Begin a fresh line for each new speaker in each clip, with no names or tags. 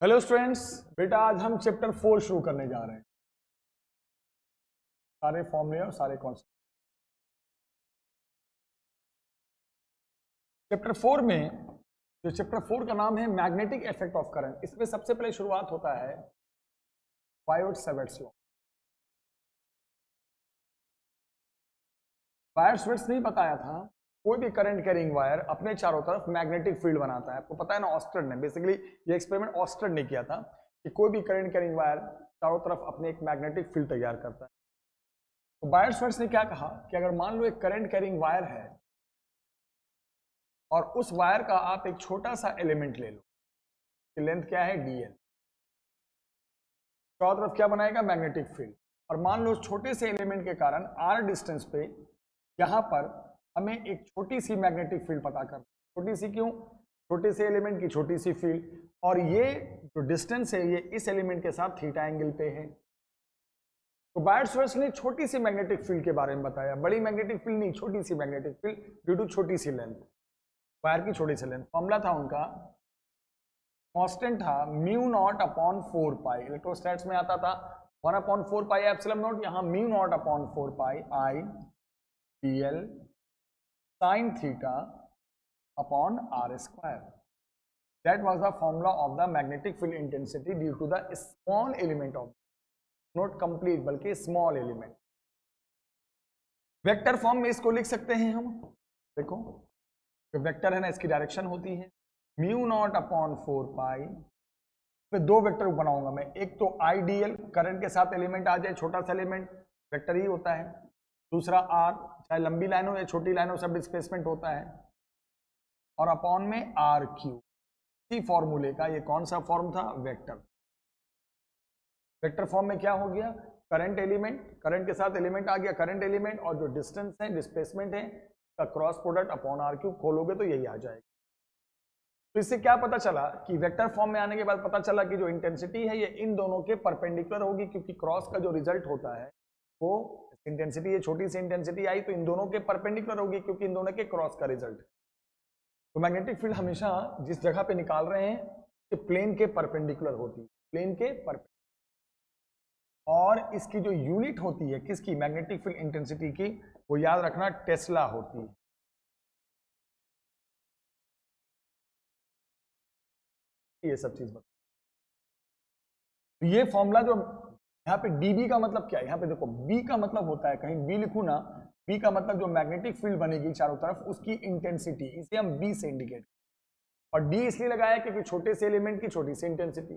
Hello students, बेटा आज हम चैप्टर 4 शुरू करने जा रहे हैं। सारे फॉर्मूले और सारे कॉन्सेप्ट। चैप्टर 4 में जो चैप्टर 4 का नाम है मैग्नेटिक इफेक्ट ऑफ करंट, इसमें सबसे पहले शुरुआत होता है बायोट-सैवर्ट्स लॉ। बायोट-सैवर्ट्स नहीं बताया था कोई भी करंट कैरिंग वायर अपने चारों तरफ मैग्नेटिक फील्ड बनाता है। आपको पता है ना, ऑस्टर्ड ने बेसिकली ये एक्सपेरिमेंट ऑस्टर्ड ने किया था कि कोई भी करंट कैरिंग वायर चारों तरफ अपने एक मैग्नेटिक फील्ड तैयार करता है। तो बायोट-सैवर्ट्स ने क्या कहा कि अगर मान लो एक करंट कैरिंग वायर है और उस वायर का आप एक छोटा सा एलिमेंट ले लो, लेंथ क्या है dl, चारों तरफ क्या बनाएगा मैग्नेटिक फील्ड। और मान लो उस छोटे से एलिमेंट के कारण r डिस्टेंस पे यहां पर हमें एक छोटी सी मैग्नेटिक फील्ड पता करना। छोटी सी क्यों? छोटे से एलिमेंट की छोटी सी फील्ड, और ये जो डिस्टेंस है ये इस एलिमेंट के साथ थीटा एंगल पे है। तो बायोट-सैवर्ट्स ने छोटी सी मैग्नेटिक फील्ड के बारे में बताया, बड़ी मैग्नेटिक फील्ड नहीं, छोटी सी मैग्नेटिक फील्ड ड्यू टू छोटी सी लेंथ, वायर की छोटी सी लेंथ। फॉर्मूला था उनका, कांस्टेंट था म्यू नॉट अपॉन 4 पाई। इलेक्ट्रोस्टैट्स में आता था 1 अपॉन 4 पाई एप्सिलॉन नॉट, यहाँ mu naught upon 4 pi I dl sin theta upon r square. That was the formula of the magnetic field intensity due to the small element of, not complete बल्कि small element। Vector form में इसको लिख सकते हैं हम। देखो जो vector है ना, इसकी डायरेक्शन होती है म्यू नॉट अपॉन 4 पाई। फिर दो वेक्टर बनाऊंगा मैं, एक तो आई dl, करंट के साथ एलिमेंट आ जाए, छोटा सा एलिमेंट वेक्टर ही होता है। दूसरा r, चाहे लंबी लाइन हो या छोटी लाइन हो, सब डिस्प्लेसमेंट होता है। और अपॉन में आर क्यू। इसी फॉर्मूले का ये कौन सा फॉर्म था? वेक्टर। वेक्टर फॉर्म में क्या हो गया? करंट एलिमेंट, करंट के साथ एलिमेंट आ गया, करंट एलिमेंट और जो डिस्टेंस है, डिस्प्लेसमेंट है, का cross product upon r q खोलोगे तो यही आ जाएगा। तो इससे क्या पता चला कि वेक्टर फॉर्म में आने के बाद पता चला कि जो इंटेंसिटी है ये इन दोनों के परपेंडिकुलर होगी, क्योंकि क्रॉस का जो रिजल्ट होता है वो इंटेंसिटी, ये छोटी सी इंटेंसिटी आई तो इन दोनों के परपेंडिकुलर होगी, क्योंकि इन दोनों के क्रॉस का रिजल्ट। तो मैग्नेटिक फील्ड हमेशा जिस जगह पे निकाल रहे हैं कि प्लेन के परपेंडिकुलर होती है, प्लेन के परपेंडिकुलर। और इसकी जो यूनिट होती है किसकी? मैग्नेटिक फील्ड इंटेंसिटी की, वो याद रखना टेस्ला होती है। ये सब चीज बता, तो ये फॉर्मूला जो यहाँ पे dB का मतलब क्या है? यहाँ पे देखो B का मतलब होता है, कहीं B लिखू ना, B का मतलब जो मैग्नेटिक फील्ड बनेगी चारों तरफ उसकी इंटेंसिटी, इसे हम B से इंडिकेट। और D इसलिए लगाया क्योंकि छोटे से एलिमेंट की छोटी सी इंटेंसिटी।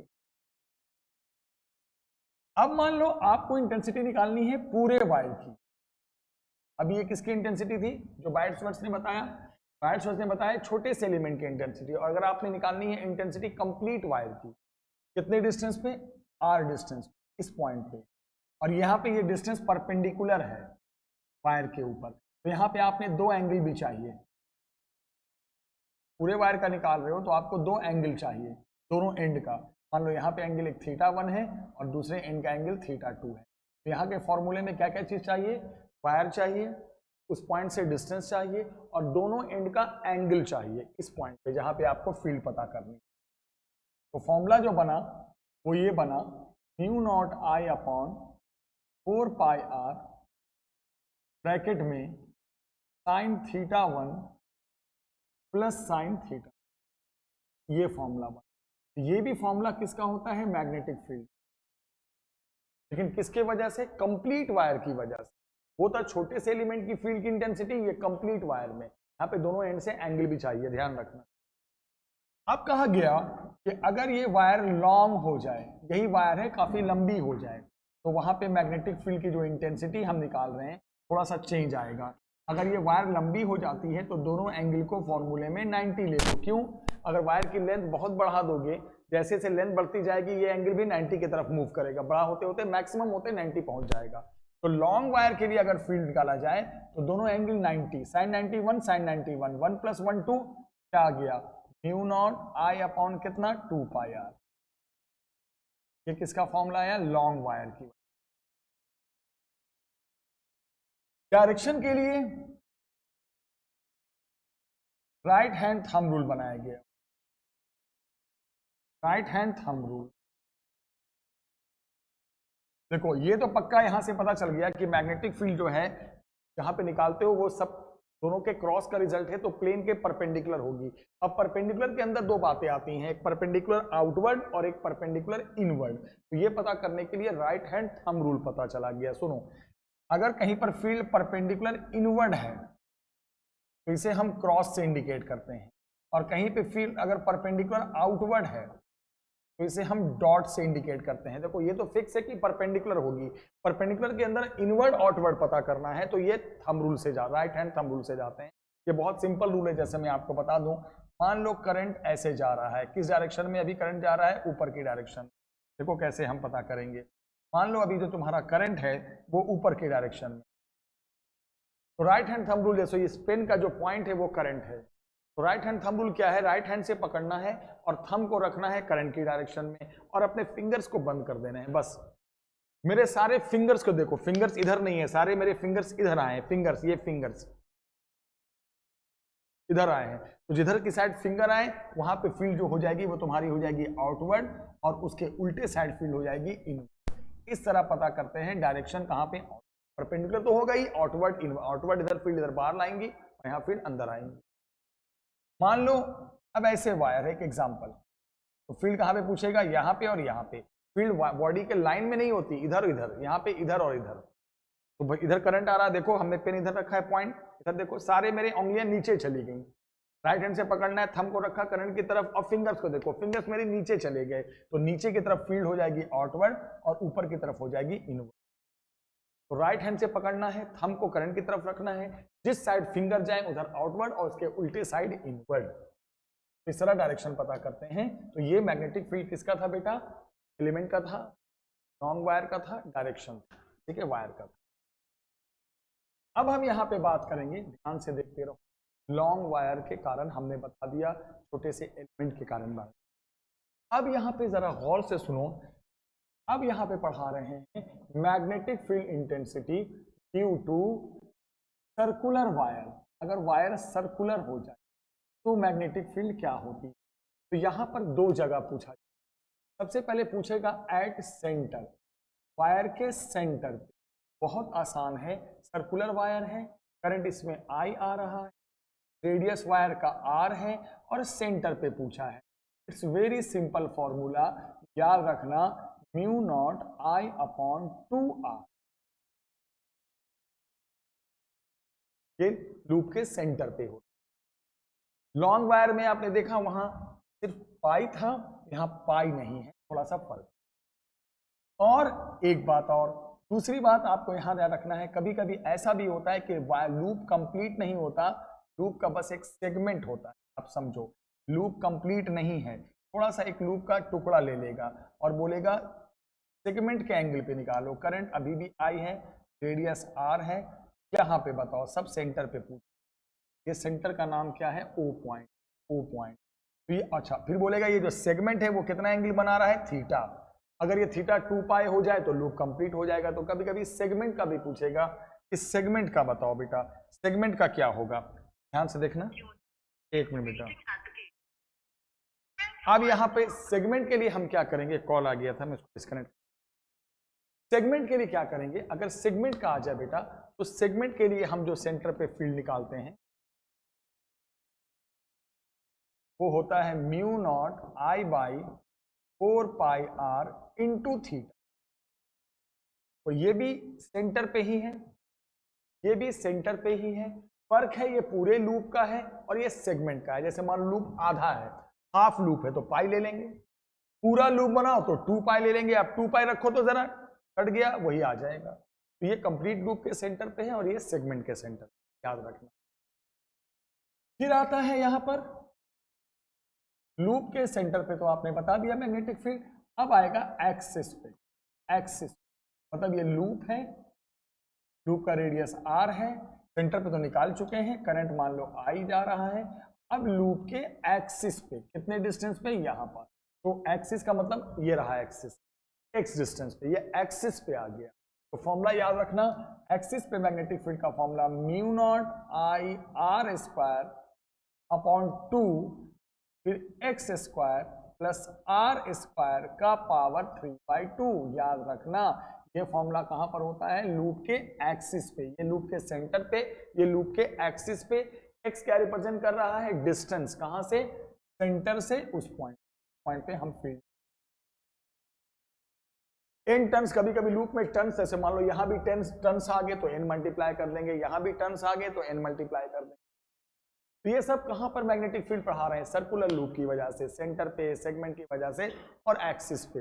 अब मान लो आपको इंटेंसिटी निकालनी है पूरे वायर की। अब ये किसकी इंटेंसिटी थी? जो बायोट-सैवर्ट्स ने बताया। बायोट-सैवर्ट्स ने बताया छोटे से एलिमेंट की इंटेंसिटी। और अगर आपने निकालनी है इंटेंसिटी कंप्लीट वायर की, कितने डिस्टेंस पे? r डिस्टेंस, इस पॉइंट पे। और यहाँ पे ये डिस्टेंस परपेंडिकुलर है वायर के ऊपर, तो यहाँ पे आपने दो एंगल भी चाहिए। पूरे वायर का निकाल रहे हो तो आपको दो एंगल चाहिए दोनों एंड का। मान लो यहाँ पे एंगल एक θ1 है और दूसरे एंड का एंगल θ2 है। तो यहाँ के फॉर्मूले में क्या क्या चीज चाहिए? वायर चाहिए, उस पॉइंट से डिस्टेंस चाहिए और दोनों एंड का एंगल चाहिए इस पॉइंट पे जहाँ पे आपको फील्ड पता करनी। तो फॉर्मूला जो बना वो ये बना, mu naught I upon 4 pi R bracket में साइन θ1 प्लस साइन थीटा। ये फॉर्मूला बना। ये भी फॉर्मूला किसका होता है? Magnetic field. लेकिन किसके वजह से? कंप्लीट वायर की वजह से। वो था छोटे से एलिमेंट की फील्ड की इंटेंसिटी, ये कंप्लीट वायर में। यहाँ पे दोनों एंड से एंगल भी चाहिए, ध्यान रखना। अब कहा गया कि अगर ये वायर लॉन्ग हो जाए, यही वायर है, काफी लंबी हो जाए, तो वहां पे मैग्नेटिक फील्ड की जो इंटेंसिटी हम निकाल रहे हैं थोड़ा सा चेंज आएगा। अगर ये वायर लंबी हो जाती है तो दोनों एंगल को फॉर्मूले में 90 ले लो। क्यों? अगर वायर की लेंथ बहुत बढ़ा दोगे, जैसे जैसे लेंथ बढ़ती जाएगी ये एंगल भी 90 की तरफ मूव करेगा, बड़ा होते होते मैक्सिमम होते 90 पहुंच जाएगा। तो लॉन्ग वायर के लिए अगर फील्ड निकाला जाए तो दोनों एंगल 90, साइन 91 साइन 91, 1 + 1 2, क्या आ गया? म्यू नॉट आई अपॉन कितना? 2 पाई आर। ये किसका फॉर्मूला आया? लॉन्ग वायर की। डायरेक्शन के लिए राइट हैंड थंब रूल बनाया गया। Right hand thumb rule. देखो ये तो पक्का यहां से पता चल गया कि मैग्नेटिक फील्ड जो है जहां पे निकालते हो वो सब दोनों के क्रॉस का रिजल्ट है, तो प्लेन के परपेंडिकुलर होगी। अब परपेंडिकुलर के अंदर दो बातें आती हैं, एक परपेंडिकुलर आउटवर्ड और एक परपेंडिकुलर इनवर्ड। तो ये पता करने के लिए राइट हैंड थंब रूल पता चला गया। सुनो, अगर कहीं पर फील्ड परपेंडिकुलर इनवर्ड है तो इसे हम क्रॉस से इंडिकेट करते हैं, और कहीं पे फील्ड अगर परपेंडिकुलर आउटवर्ड है तो इसे हम डॉट से इंडिकेट करते हैं। देखो ये तो फिक्स है कि परपेंडिकुलर होगी, परपेंडिकुलर के अंदर इनवर्ड आउटवर्ड पता करना है तो ये थंब रूल से राइट हैंड थंब रूल से जाते हैं। ये बहुत सिंपल रूल है। जैसे मैं आपको बता दूं, मान लो करंट ऐसे जा रहा है, किस डायरेक्शन में अभी करंट जा रहा है? ऊपर की डायरेक्शन। देखो कैसे हम पता करेंगे। मान लो अभी जो तुम्हारा करंट है वो ऊपर की डायरेक्शन में, तो राइट हैंड थंब रूल जैसे इस पेन का जो पॉइंट है वो करंट है, तो राइट हैंड थंब रूल क्या है? राइट हैंड से पकड़ना है और थंब को रखना है करंट की डायरेक्शन में और अपने फिंगर्स को बंद कर देना है। बस मेरे सारे फिंगर्स को देखो, फिंगर्स इधर नहीं है, सारे मेरे फिंगर्स इधर आए हैं। फिंगर्स, ये फिंगर्स इधर आए हैं, तो जिधर की साइड फिंगर आए वहां पे फील्ड जो हो जाएगी वो तुम्हारी हो जाएगी आउटवर्ड, और उसके उल्टे साइड फील्ड हो जाएगी इनवर्ड। इस तरह पता करते हैं डायरेक्शन कहां पे। परपेंडिकुलर तो होगा ही, आउटवर्ड इनवर्ड। आउटवर्ड इधर फील्ड इधर बाहर लाएंगी और यहाँ फील्ड अंदर आएंगी। मान लो अब ऐसे वायर है, एक एग्जांपल, तो फील्ड कहां पे पूछेगा? यहाँ पे और यहाँ पे। फील्ड बॉडी के लाइन में नहीं होती, इधर इधर, यहाँ पे इधर और इधर। तो इधर करंट आ रहा है, देखो हमने पेन इधर रखा है पॉइंट, इधर देखो सारे मेरे उंगलियां नीचे चली गई। राइट हैंड से पकड़ना है, थंब को रखा करंट की तरफ, और फिंगर्स को देखो, फिंगर्स मेरे नीचे चले गए, तो नीचे की तरफ फील्ड हो जाएगी आउटवर्ड और ऊपर की तरफ हो जाएगी इनवर्ड। तो राइट हैंड से पकड़ना है, थंब को करंट की तरफ रखना है, जिस साइड फिंगर जाए उधर आउटवर्ड और उसके उल्टे साइड इनवर्ड। इस तरह डायरेक्शन पता करते हैं। तो ये मैग्नेटिक फील्ड किसका था बेटा? एलिमेंट का था, लॉन्ग वायर का था, डायरेक्शन था, ठीक है, वायर का था। अब हम यहाँ पे बात करेंगे, ध्यान से देखते रहो। लॉन्ग वायर के कारण हमने बता दिया, छोटे से एलिमेंट के कारण बात। अब यहाँ पे जरा गौर से सुनो। अब यहाँ पे पढ़ा रहे हैं magnetic field intensity due to circular wire. अगर वायर सर्कुलर हो जाए तो मैग्नेटिक फील्ड क्या होती है? तो यहाँ पर दो जगह पूछा। सबसे पहले पूछेगा एट सेंटर, वायर के सेंटर पे। बहुत आसान है, सर्कुलर वायर है, करंट इसमें आई आ रहा है, रेडियस वायर का आर है और सेंटर पे पूछा है। इट्स वेरी सिंपल फॉर्मूला, याद रखना, mu naught I upon 2r। ये लूप के सेंटर पे हो। लॉन्ग वायर में आपने देखा वहां सिर्फ पाई था, यहां पाई नहीं है, थोड़ा सा फर्क। और एक बात और, दूसरी बात आपको यहां ध्यान रखना है, कभी कभी ऐसा भी होता है कि लूप कंप्लीट नहीं होता, लूप का बस एक सेगमेंट होता है। आप समझो, लूप कंप्लीट नहीं है, थोड़ा सा एक लूप का टुकड़ा ले लेगा और बोलेगा सेगमेंट के एंगल पे निकालो। करंट अभी भी आई है, रेडियस आर है, यहाँ पे बताओ, सब सेंटर पे पूछ। ये सेंटर का नाम क्या है? O point, O point. तो ये अच्छा, फिर बोलेगा ये जो सेगमेंट है वो कितना एंगल बना रहा है? थीटा। अगर ये थीटा 2 पाई हो जाए तो लूप कंप्लीट हो जाएगा। तो कभी कभी सेगमेंट का भी पूछेगा, इस सेगमेंट का बताओ बेटा, सेगमेंट का क्या होगा? ध्यान से देखना, एक मिनट बेटा। अब यहाँ पे सेगमेंट के लिए हम क्या करेंगे? कॉल आ गया था, मैं इसको डिस्कनेक्ट। सेगमेंट के लिए क्या करेंगे? अगर सेगमेंट का आ जाए बेटा, तो सेगमेंट के लिए हम जो सेंटर पे फील्ड निकालते हैं वो होता है mu naught I by 4 pi R into theta. तो ये भी सेंटर पे ही है, ये भी सेंटर पे ही है। फर्क है, ये पूरे लूप का है और ये सेगमेंट का है। जैसे मान लो लूप आधा है, हाफ लूप है तो पाई ले लेंगे, पूरा लूप बनाओ तो 2 पाई ले लेंगे। आप 2 पाई रखो तो जरा कट गया, वही आ जाएगा। तो ये कंप्लीट लूप के सेंटर पे है और ये सेगमेंट के सेंटर, याद रखना। फिर आता है यहां पर लूप के सेंटर पे, तो आपने बता दिया मैग्नेटिक फील्ड। अब आएगा एक्सिस पे। एक्सिस मतलब ये लूप है, लूप का रेडियस आर है, सेंटर पे तो निकाल चुके हैं, करंट मान लो आई जा रहा है। अब लूप के एक्सिस पे कितने डिस्टेंस पे? यहां पर। तो एक्सिस का मतलब ये रहा एक्सिस, एक्स डिस्टेंस पे, ये एक्सिस पे आ गया। तो फॉर्मूला याद रखना, एक्सिस पे मैग्नेटिक फील्ड का formula mu naught I R square upon 2 फिर X square plus R square का पावर 3/2। याद रखना ये फॉर्मूला कहां पर होता है, लूप के एक्सिस पे, ये लूप के सेंटर पे, ये लूप के एक्सिस पे। एक्स क्या रिप्रेजेंट कर रहा है, डिस्टेंस, कहां से, सेंटर से उस पॉइंट पे हम फील्ड। एन टर्न्स, कभी कभी लूप में टर्न्स, जैसे मान लो यहां भी टर्न्स आ गए तो एन मल्टीप्लाई कर देंगे, यहां भी टर्न्स आ गए तो एन मल्टीप्लाई कर देंगे। तो ये सब कहां पर मैग्नेटिक फील्ड पढ़ा रहे हैं, सर्कुलर लूप की वजह से, सेंटर पे, सेगमेंट की वजह से और एक्सिस पे।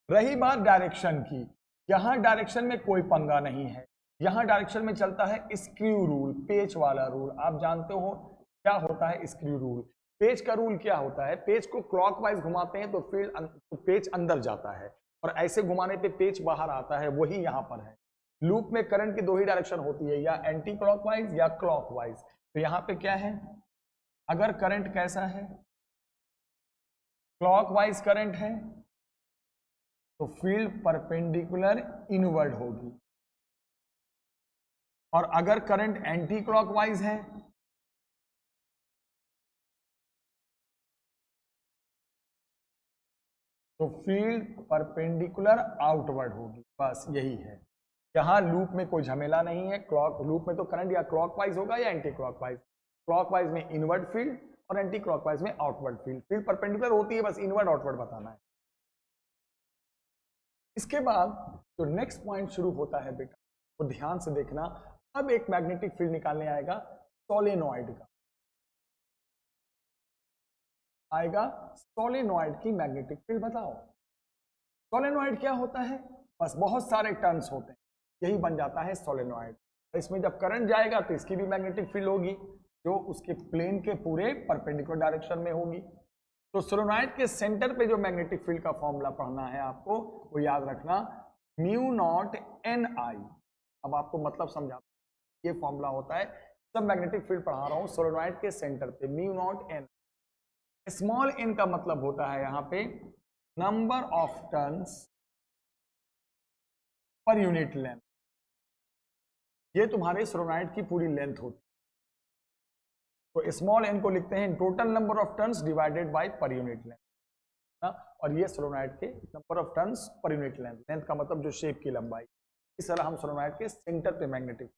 रही बात डायरेक्शन की, यहां डायरेक्शन में कोई पंगा नहीं है, यहां डायरेक्शन में चलता है स्क्रू रूल, पेच वाला रूल। आप जानते हो क्या होता है स्क्रू रूल, पेच का रूल क्या होता है, पेच को क्लॉकवाइज घुमाते हैं तो फील्ड, पेच अंदर जाता है और ऐसे घुमाने पे पेच बाहर आता है, वही यहां पर है। लूप में करंट की दो ही डायरेक्शन होती है, या एंटी क्लॉकवाइज या क्लॉकवाइज। तो यहां पे क्या है, अगर करंट कैसा है, क्लॉकवाइज करंट है, तो फील्ड परपेंडिकुलर इनवर्ड होगी, और अगर करंट एंटी क्लॉकवाइज है तो फील्ड परपेंडिकुलर आउटवर्ड होगी। बस यही है, यहां लूप में कोई झमेला नहीं है। लूप में तो करंट या क्लॉकवाइज होगा या एंटी क्लॉकवाइज, क्लॉकवाइज में इनवर्ड फील्ड और एंटी क्लॉकवाइज में आउटवर्ड फील्ड। फील्ड परपेंडिकुलर होती है, बस इनवर्ड आउटवर्ड बताना है। इसके बाद जो नेक्स्ट पॉइंट शुरू होता है बेटा, वो ध्यान से देखना। अब एक मैग्नेटिक फील्ड निकालने आएगा सोलेनॉइड का, आएगा सोलेनॉइड की मैग्नेटिक फील्ड बताओ। सोलेनॉइड क्या होता है, बस बहुत सारे टर्न्स होते हैं, यही बन जाता है सोलेनॉइड। इसमें जब करंट जाएगा तो इसकी भी मैग्नेटिक फील्ड होगी, जो उसके प्लेन के पूरे परपेंडिकुलर डायरेक्शन में होगी। तो सोलेनॉइड के सेंटर पे जो मैग्नेटिक फील्ड का फॉर्मूला पढ़ना है आपको, वो याद रखना, म्यू नॉट एन आई। अब आपको मतलब समझा, ये फॉर्मूला होता है, सब मैग्नेटिक फील्ड पढ़ा रहा हूं सोलेनॉइड के सेंटर पे, mu naught N. Small N का मतलब होता है यहां पे number of turns per unit length. ये तुम्हारे सोलेनॉइड की पूरी लेंथ होती है, तो स्मॉल एन को लिखते हैं total number of turns divided by पर यूनिट लेंथ, और ये सोलेनॉइड के number of turns per unit length, length का मतलब जो शेप की लंबाई। इस तरह हम सोलेनॉइड के सेंटर पे मैग्नेटिक।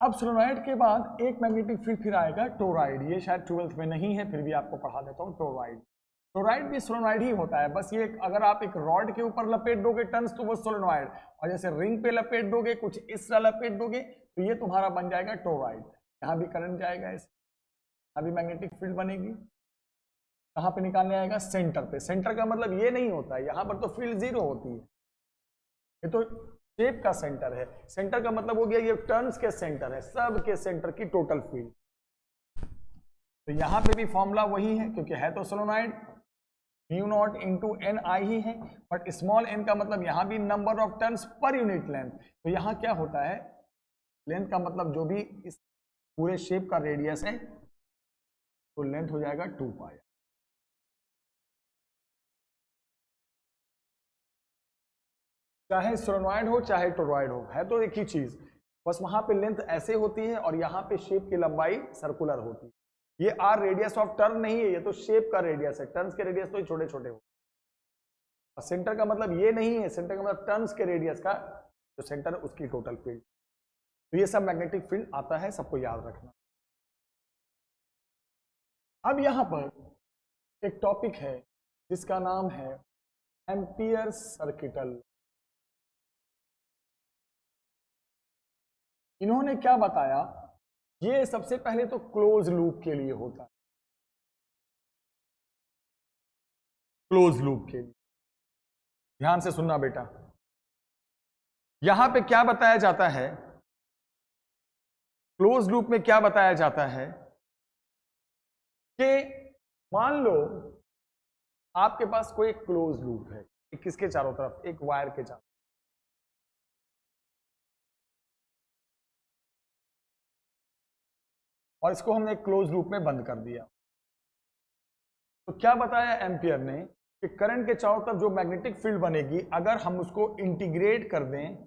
अब सोलेनॉइड के बाद एक मैग्नेटिक फील्ड फिर आएगा टोरॉइड, ये शायद 12th में नहीं है, फिर भी आपको पढ़ा देता हूं टोरॉइड। टोरॉइड भी सोलेनॉइड ही होता है, बस ये अगर आप एक रॉड के ऊपर लपेट दोगे टर्न्स तो वो सोलेनॉइड, और जैसे रिंग पे लपेट दोगे, कुछ इस तरह लपेट दोगे, तो ये तुम्हारा बन जाएगा टोरॉइड। यहाँ भी करंट जाएगा, इस यहाँ भी मैग्नेटिक फील्ड बनेगी। कहाँ पे निकालने आएगा, सेंटर पे। सेंटर का मतलब ये नहीं होता है यहाँ पर तो फील्ड जीरो होती है, ये तो शेप का सेंटर है। सेंटर का मतलब हो गया ये टर्न्स के सेंटर है, सब के सेंटर की टोटल फील्ड। तो यहां पे भी फॉर्मूला वही है, क्योंकि है तो solenoid, mu naught into n I ही है, बट स्मॉल एन का मतलब यहां भी number of turns per unit length. तो यहां क्या होता है, लेंथ का मतलब जो भी इस पूरे शेप का रेडियस है, तो लेंथ हो जाएगा 2 पाई। चाहे सोलेनॉइड हो चाहे टोरॉइड हो, है तो एक ही चीज, बस वहां पे लेंथ ऐसे होती है और यहाँ पे शेप की लंबाई सर्कुलर होती है। ये आर रेडियस ऑफ टर्न नहीं है, ये तो शेप का रेडियस है, टर्न्स के रेडियस तो छोटे छोटे हो। और सेंटर का मतलब ये नहीं है, सेंटर का मतलब टर्न्स के रेडियस का जो सेंटर है उसकी टोटल फील्ड। तो ये सब मैग्नेटिक फील्ड आता है, सबको याद रखना। अब यहां पर एक टॉपिक है जिसका नाम है एम्पियर सर्किटल। इन्होंने क्या बताया, ये सबसे पहले तो क्लोज लूप के लिए होता है, क्लोज लूप के लिए। ध्यान से सुनना बेटा, यहां पे क्या बताया जाता है, क्लोज लूप में क्या बताया जाता है कि मान लो आपके पास कोई एक क्लोज लूप है, एक किसके चारों तरफ, एक वायर के चारों, और इसको हमने क्लोज लूप में बंद कर दिया। तो क्या बताया एम्पियर ने कि करंट के चारों तरफ जो मैग्नेटिक फील्ड बनेगी, अगर हम उसको इंटीग्रेट कर दें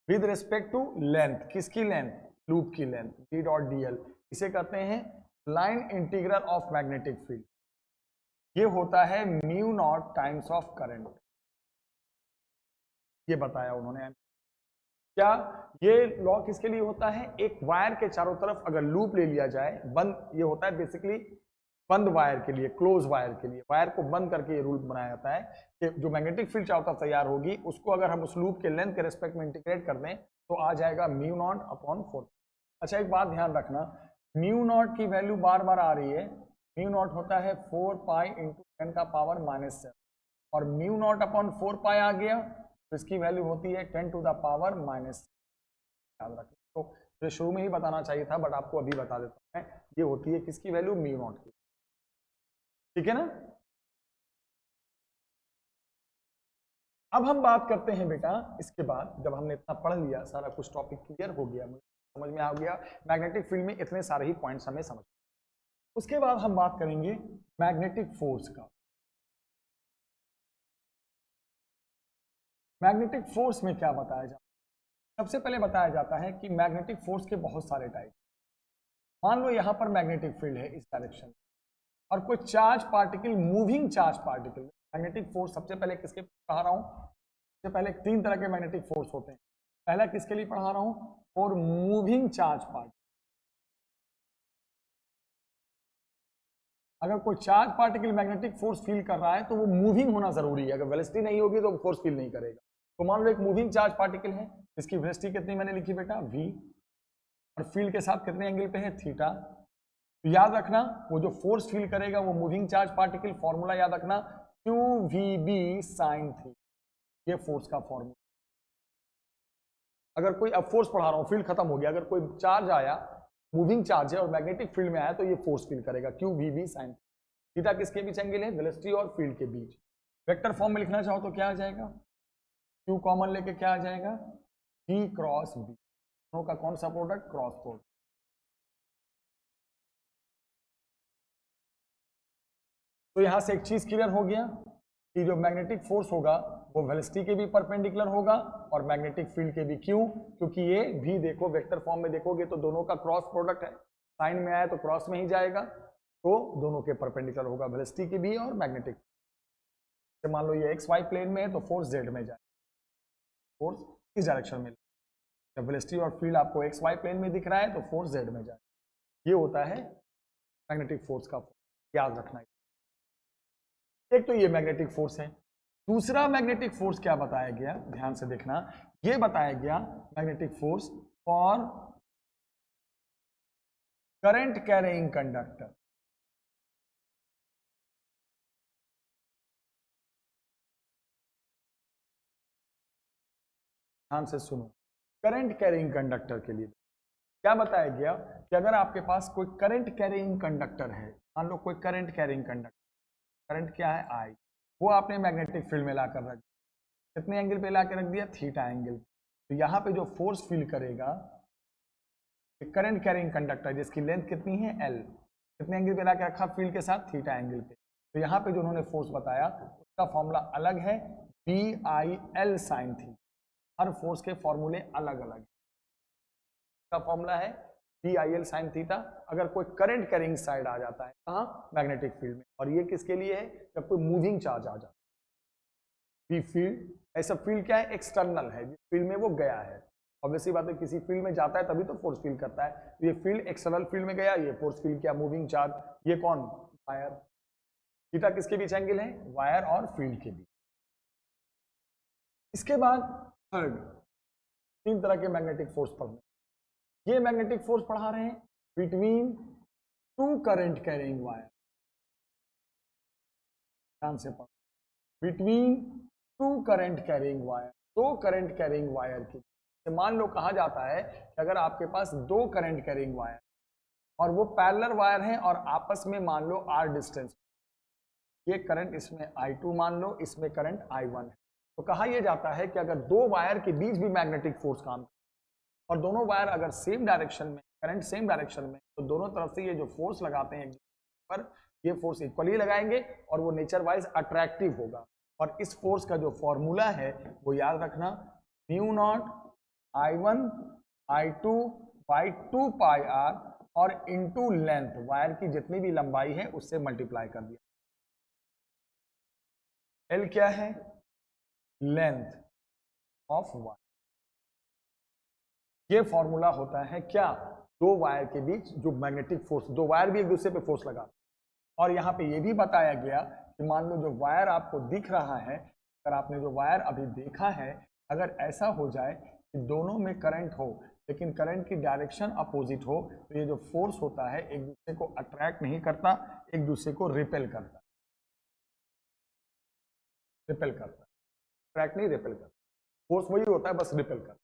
विद रिस्पेक्ट टू लेंथ, किसकी लेंथ, लूप की लेंथ, d डॉट dl, इसे कहते हैं line integral of magnetic field. ये होता है mu not times of current, ये बताया उन्होंने। क्या ये लॉ किसके लिए होता है? एक वायर के चारों तरफ अगर लूप ले लिया जाए बंद, ये होता है बेसिकली बंद वायर के लिए, क्लोज वायर के लिए, वायर को बंद करके ये रूल बनाया जाता है कि जो मैग्नेटिक फील्ड चारों तरफ तैयार होगी उसको अगर हम उस लूप के लेंथ के रेस्पेक्ट में इंटीग्रेट कर दें तो आ जाएगा म्यू नॉट अपॉन 4। अच्छा एक बात ध्यान रखना, म्यू नॉट की वैल्यू बार बार आ रही है। म्यू नॉट होता है 4 पाई इंटू 10 का पावर -7 और म्यू नॉट अपॉन 4 पाई आ गया तो इसकी वैल्यू होती है 10 टू द पावर -। याद रखें, तो मुझे शुरू में ही बताना चाहिए था बट आपको अभी बता देता हूं, ये होती है किसकी वैल्यू? म्यू नॉट की। ठीक है ना? अब हम बात करते हैं बेटा, इसके बाद जब हमने इतना पढ़ लिया, सारा कुछ टॉपिक क्लियर हो गया, मुझे समझ में आ गया मैग्नेटिक फील्ड में इतने सारे ही पॉइंट्स हमें समझ, उसके बाद हम बात करेंगे मैग्नेटिक फोर्स का। मैग्नेटिक फोर्स में क्या बताया जाता है? सबसे पहले बताया जाता है कि मैग्नेटिक फोर्स के बहुत सारे टाइप। मान लो यहां पर मैग्नेटिक फील्ड है इस डायरेक्शन में और कोई charge particle, moving charge particle, magnetic force सबसे पहले किसके पढ़ा रहा हूं? सबसे पहले 3 तरह के मैग्नेटिक फोर्स होते हैं। पहला किसके लिए पढ़ा रहा हूं? और मूविंग चार्ज पार्टिकल। अगर कोई charge particle magnetic force feel कर रहा है तो वो मूविंग होना जरूरी है, अगर वेलोसिटी नहीं होगी तो वो फोर्स फील नहीं करेगा। तो मान लो एक मूविंग चार्ज पार्टिकल है, इसकी वेलोसिटी कितनी मैंने लिखी बेटा? v, और फील्ड के साथ कितने एंगल पे है? थीटा। तो याद रखना वो जो फोर्स फील करेगा वो मूविंग चार्ज पार्टिकल, फॉर्मूला याद रखना QVB sin थी, ये फोर्स का फॉर्मूला। अगर कोई, अब फोर्स पढ़ा रहा हूं, फील्ड खत्म हो गया, अगर कोई चार्ज आया, मूविंग चार्ज है और मैग्नेटिक फील्ड में आया तो ये फोर्स फील करेगा, QVB sin थीटा। किसके बीच एंगल है? वेलोसिटी और फील्ड के बीच। वेक्टर फॉर्म में लिखना चाहो तो क्या आ जाएगा? Q कॉमन लेके क्या आ जाएगा? V क्रॉस B, दोनों का कौन सा प्रोडक्ट? Cross product. तो यहां से एक चीज क्लियर हो गया कि जो मैग्नेटिक फोर्स होगा वो वेलोसिटी के भी परपेंडिकुलर होगा और मैग्नेटिक फील्ड के भी। क्यों? क्योंकि ये भी देखो वेक्टर फॉर्म में देखोगे तो दोनों का क्रॉस प्रोडक्ट है, साइन में आया तो क्रॉस में ही जाएगा, तो दोनों के परपेंडिकुलर होगा, वेलोसिटी के भी और मैग्नेटिक। मान लो ये XY प्लेन में है तो फोर्स Z में जाए, फोर्स इस डायरेक्शन में। जब वेलोसिटी और फील्ड आपको XY प्लेन में दिख रहा है तो फोर्स Z में जाए। ये होता है मैग्नेटिक फोर्स का, याद रखना है। एक तो ये मैग्नेटिक फोर्स है। दूसरा मैग्नेटिक फोर्स क्या बताया गया, ध्यान से देखना, ये बताया गया magnetic force for current carrying conductor. ध्यान से सुनो, करंट कैरिंग कंडक्टर के लिए क्या बताया गया कि अगर आपके पास कोई करंट कैरिंग कंडक्टर है, मान लो कोई करंट कैरिंग कंडक्टर, करंट क्या है? I, वो आपने मैग्नेटिक फील्ड में लाकर रख दिया, कितने एंगल पे लाकर रख दिया? Theta angle. तो यहां पे जो फोर्स फील करेगा, करंट कैरिंग कंडक्टर जिसकी लेंथ कितनी है? L, कितने एंगल पे लाकर रखा? फील्ड के साथ थीटा एंगल पे। तो यहाँ पे जो उन्होंने फोर्स बताया उसका फॉर्मूला अलग है, BIL sin थी। हर फोर्स के फॉर्मूले अलग अलग का फॉर्मूला है BIL sin थीटा। अगर कोई करंट कैरिंग साइड आ जाता है कहाँ? मैग्नेटिक फील्ड में, और ये किसके लिए है? जब कोई मूविंग चार्ज आ जाता है। फील्ड, ऐसा फील्ड क्या है? एक्सटर्नल है, जिस फील्ड में वो गया है। ऑब्वियसली बात है, किसी फील्ड में जाता है तभी तो फोर्स फील करता है। ये फील्ड एक्सटर्नल फील्ड में गया, ये फोर्स फील किया, मूविंग चार्ज। ये कौन? वायर। थीटा किसके बीच एंगल है? वायर और फील्ड के बीच। इसके बाद थर्ड, 3 तरह के मैग्नेटिक फोर्स पढ़ने। ये मैग्नेटिक फोर्स पढ़ा रहे हैं बिटवीन 2 करंट कैरिंग वायर। ध्यान से पढ़ो, between 2 current carrying wire, 2 current carrying wire की। मान लो कहा जाता है कि अगर आपके पास 2 करंट कैरिंग वायर और वो पैरेलल वायर हैं और आपस में मान लो R डिस्टेंस, ये करंट इसमें I2 मान लो, इसमें करंट I1 है, तो कहा यह जाता है कि अगर 2 वायर के बीच भी मैग्नेटिक फोर्स काम और दोनों वायर अगर सेम डायरेक्शन में, करंट सेम डायरेक्शन में, तो दोनों तरफ से ये जो फोर्स लगाते हैं पर, ये फोर्स इक्वली लगाएंगे और वो नेचर वाइज अट्रैक्टिव होगा। और इस फोर्स का जो फॉर्मूला है वो याद रखना, mu naught I1 I2 by 2 pi R और इनटू लेंथ, वायर की जितनी भी लंबाई है उससे मल्टीप्लाई कर दिया। एल क्या है, लेंथ ऑफ वायर। ये फॉर्मूला होता है क्या, दो वायर के बीच जो मैग्नेटिक फोर्स, दो वायर भी एक दूसरे पे फोर्स लगा। और यहाँ पे ये भी बताया गया कि मान लो जो वायर आपको दिख रहा है, अगर आपने जो वायर अभी देखा है, अगर ऐसा हो जाए कि दोनों में करंट हो लेकिन करंट की डायरेक्शन अपोजिट हो, तो ये जो फोर्स होता है एक दूसरे को अट्रैक्ट नहीं करता, एक दूसरे को रिपेल करता, रिपेल करता, अट्रैक्ट नहीं रिपेल करता, फोर्स वही होता है, बस रिपेल करता।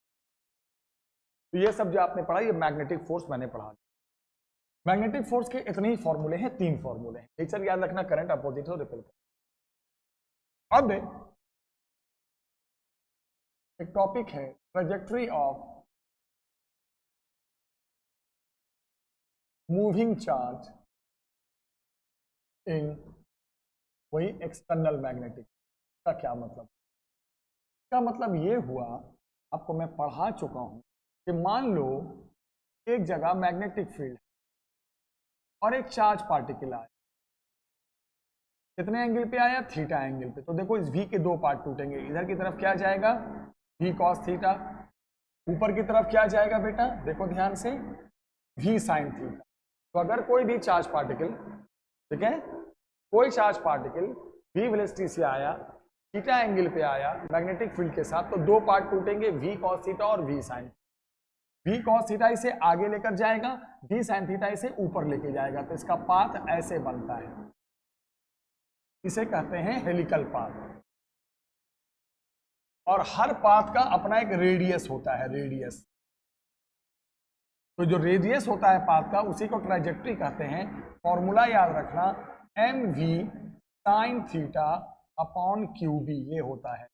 तो ये सब जो आपने पढ़ा, ये मैग्नेटिक फोर्स मैंने पढ़ा। मैग्नेटिक फोर्स के इतने ही फॉर्मूले हैं, 3 फॉर्मूले हैं। नेचर याद रखना, करंट अपोजिट हो, रिपेल करता। अब एक टॉपिक है trajectory of moving charge in वही एक्सटर्नल मैग्नेटिक। का क्या मतलब, इसका मतलब ये हुआ, आपको मैं पढ़ा चुका हूं कि मान लो एक जगह मैग्नेटिक फील्ड और एक चार्ज पार्टिकल आया, कितने एंगल पे आया, थीटा एंगल पे। तो देखो इस v के 2 पार्ट टूटेंगे, इधर की तरफ क्या जाएगा, v cos थीटा, ऊपर की तरफ क्या जाएगा बेटा, देखो ध्यान से, v sin थीटा। तो अगर कोई भी चार्ज पार्टिकल, ठीक है, कोई चार्ज पार्टिकल v वेलोसिटी से आया, थीटा एंगल पे आया मैग्नेटिक फील्ड के साथ, तो 2 पार्ट टूटेंगे, v cos थीटा और v sin। v cos theta इसे आगे लेकर जाएगा, v sin थीटा इसे ऊपर लेके जाएगा, तो इसका पाथ ऐसे बनता है, इसे कहते हैं हेलिकल पाथ। और हर पाथ का अपना एक रेडियस होता है, रेडियस। तो जो रेडियस होता है पाथ का, उसी को ट्रैजेक्टरी कहते हैं। फॉर्मूला याद रखना, mv sin theta upon qb, ये होता है।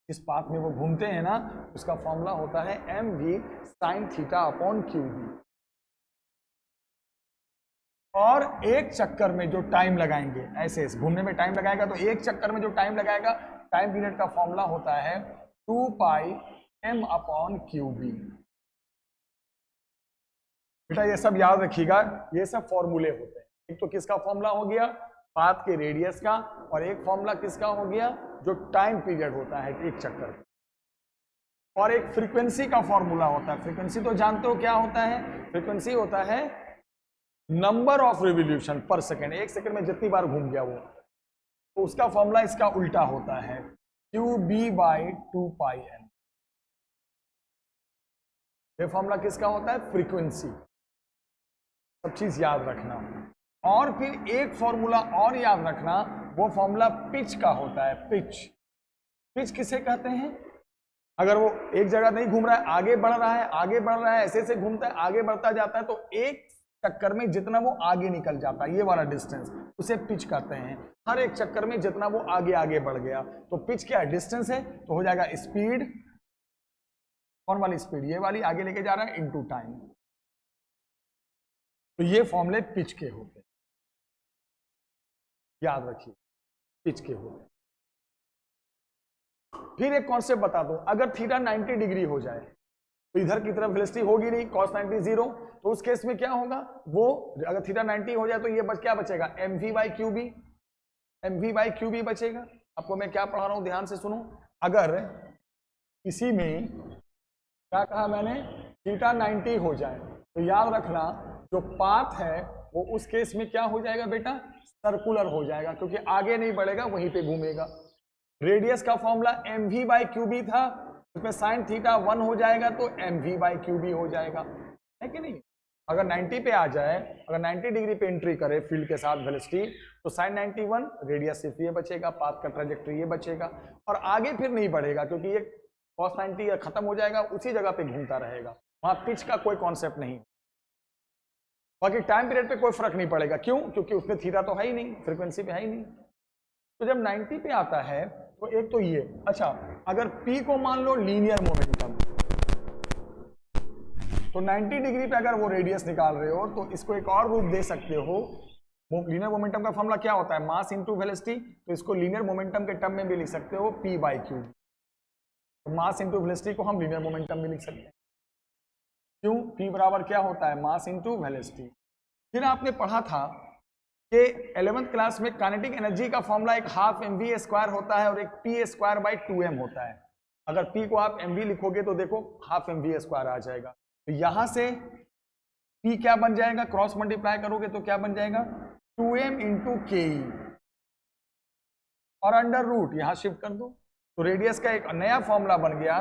इस पाथ में वो घूमते हैं ना, उसका फॉर्मूला होता है mv sin theta upon qb। और एक चक्कर में जो टाइम लगाएंगे, ऐसे घूमने में टाइम लगाएगा, तो एक चक्कर में जो टाइम लगाएगा, टाइम पीरियड का फॉर्मूला होता है 2 पाई m अपॉन qb। बेटा ये सब याद रखिएगा, ये सब फॉर्मूले होते हैं। एक तो किसका फॉर्मूला हो गया, पाथ के रेडियस का, और एक फॉर्मूला किसका हो गया, जो टाइम पीरियड होता है एक चक्कर। और एक फ्रीक्वेंसी का फॉर्मूला होता है। फ्रीक्वेंसी तो जानते हो क्या होता है, फ्रीक्वेंसी होता है number of revolution per second, एक सेकेंड में जितनी बार घूम गया वो, तो उसका फॉर्मूला इसका उल्टा होता है qb/2πn। ये फॉर्मूला किसका होता है, फ्रीक्वेंसी। सब चीज याद रखना। और फिर एक फॉर्मूला और याद रखना, वो फॉर्मूला पिच का होता है, पिच। पिच किसे कहते हैं, अगर वो एक जगह नहीं घूम रहा है, आगे बढ़ रहा है, आगे बढ़ रहा है, ऐसे ऐसे घूमता है, आगे बढ़ता जाता है, तो एक चक्कर में जितना वो आगे निकल जाता है, ये वाला डिस्टेंस, उसे पिच कहते हैं। हर एक चक्कर में जितना वो आगे आगे बढ़ गया, तो पिच क्या है, डिस्टेंस है, तो हो जाएगा स्पीड। कौन वाली स्पीड, ये वाली आगे लेके जा रहा है, इनटू टाइम। तो ये फॉर्मूले पिच के होते हैं, याद रखिए, पिच के होते हैं। फिर एक कॉन्सेप्ट बता दूं, अगर थीटा 90 डिग्री हो जाए, तो इधर की तरफ वेलोसिटी होगी नहीं, cos 90 0, तो उस केस में क्या होगा, वो अगर थीटा 90 हो जाए तो ये क्या बचेगा, mv/qb, mv/qb बचेगा। आपको मैं क्या पढ़ा रहा हूं, ध्यान से सुनो। अगर इसी में क्या कहा मैंने, थीटा 90 हो जाए, तो याद रखना जो पाथ है वो उस केस में क्या हो जाएगा बेटा, सर्कुलर हो जाएगा, क्योंकि आगे नहीं बढ़ेगा, वहीं पे घूमेगा। रेडियस का फॉर्मूला mv/qb था, उसमें साइन थीटा 1 हो जाएगा, तो mv/qb हो जाएगा, है कि नहीं। अगर 90 पे आ जाए, अगर 90 डिग्री पे एंट्री करे फील्ड के साथ वेलोसिटी, तो साइन 91, रेडियस सिर्फ ये बचेगा, पाथ का ट्रैजेक्टरी ये बचेगा, और आगे फिर नहीं बढ़ेगा, क्योंकि ये cos 90 खत्म हो जाएगा, उसी जगह पे घूमता रहेगा, वहां पिच का कोई कॉन्सेप्ट नहीं। बाकी टाइम पीरियड पे कोई फर्क नहीं पड़ेगा, क्यों, क्योंकि उसमें थीटा तो है ही नहीं, फ्रीक्वेंसी पे है ही नहीं। तो जब 90 पे आता है, तो एक तो ये, अच्छा अगर P को मान लो लीनियर मोमेंटम, तो 90 डिग्री पे अगर वो रेडियस निकाल रहे हो, तो इसको एक और रूप दे सकते हो। लीनियर मोमेंटम का फॉर्मूला क्या होता है, मास इंटू वेलोसिटी, तो इसको लीनियर मोमेंटम के टर्म में भी लिख सकते हो P/q। तो मास इंटू वेलोसिटी को हम लीनियर मोमेंटम में लिख सकते हैं, क्यों, P बराबर क्या होता है, मास इंटू वेलोसिटी। फिर आपने पढ़ा था कि 11th क्लास में काइनेटिक एनर्जी का फॉर्मूला एक हाफ mv² होता है और एक p²/2m होता है। अगर p को आप mv लिखोगे तो देखो हाफ mv² आ जाएगा। तो यहां से p क्या बन जाएगा, क्रॉस मल्टीप्लाई करोगे तो क्या बन जाएगा 2m इंटू के और अंडर रूट यहां शिफ्ट कर दो। तो रेडियस का एक नया फॉर्मूला बन गया,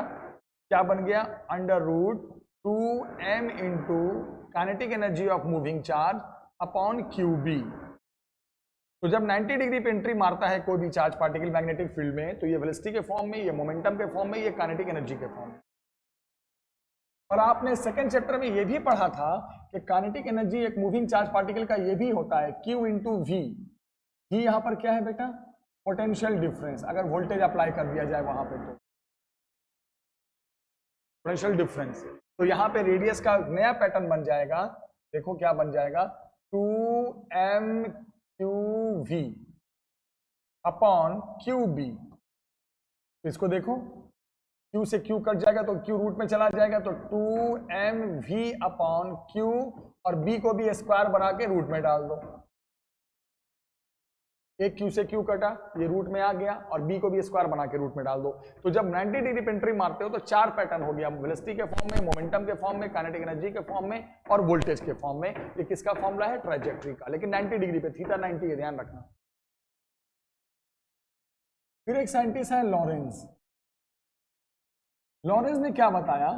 क्या बन गया, under root 2m into kinetic energy of moving charge upon QB। तो जब 90 डिग्री पे एंट्री मारता है कोई भी चार्ज पार्टिकल मैग्नेटिक फील्ड में, तो ये वेलोसिटी के फॉर्म में, ये मोमेंटम के फॉर्म में, ये काइनेटिक एनर्जी के फॉर्म में। और आपने सेकंड चैप्टर में ये भी पढ़ा था कि काइनेटिक एनर्जी एक मूविंग चार्ज पार्टिकल का ये भी होता है Q इंटू V। ही यहां पर क्या है बेटा, पोटेंशियल डिफरेंस। अगर वोल्टेज अप्लाई कर दिया जाए वहां पे तो पोटेंशियल डिफरेंस। तो यहाँ पे रेडियस का नया पैटर्न बन जाएगा, देखो क्या बन जाएगा 2mQV अपॉन QB। तो इसको देखो Q से Q कट जाएगा तो Q रूट में चला जाएगा, तो 2mV अपॉन Q और B को भी स्क्वायर बना के रूट में डाल दो। एक Q से Q कटा, ये रूट में आ गया और B को भी स्क्वायर बना के रूट में डाल दो। तो जब 90 डिग्री पे एंट्री मारते हो तो चार पैटर्न हो गया, वेलोसिटी के फॉर्म में, मोमेंटम के फॉर्म में, काइनेटिक एनर्जी के फॉर्म में और वोल्टेज के फॉर्म में। ये किसका फॉर्मूला है, ट्रैजेक्टरी का, लेकिन 90 डिग्री पे, थीटा 90 है, ध्यान रखना। फिर एक साइंटिस्ट है लॉरेंस। लॉरेंस ने क्या बताया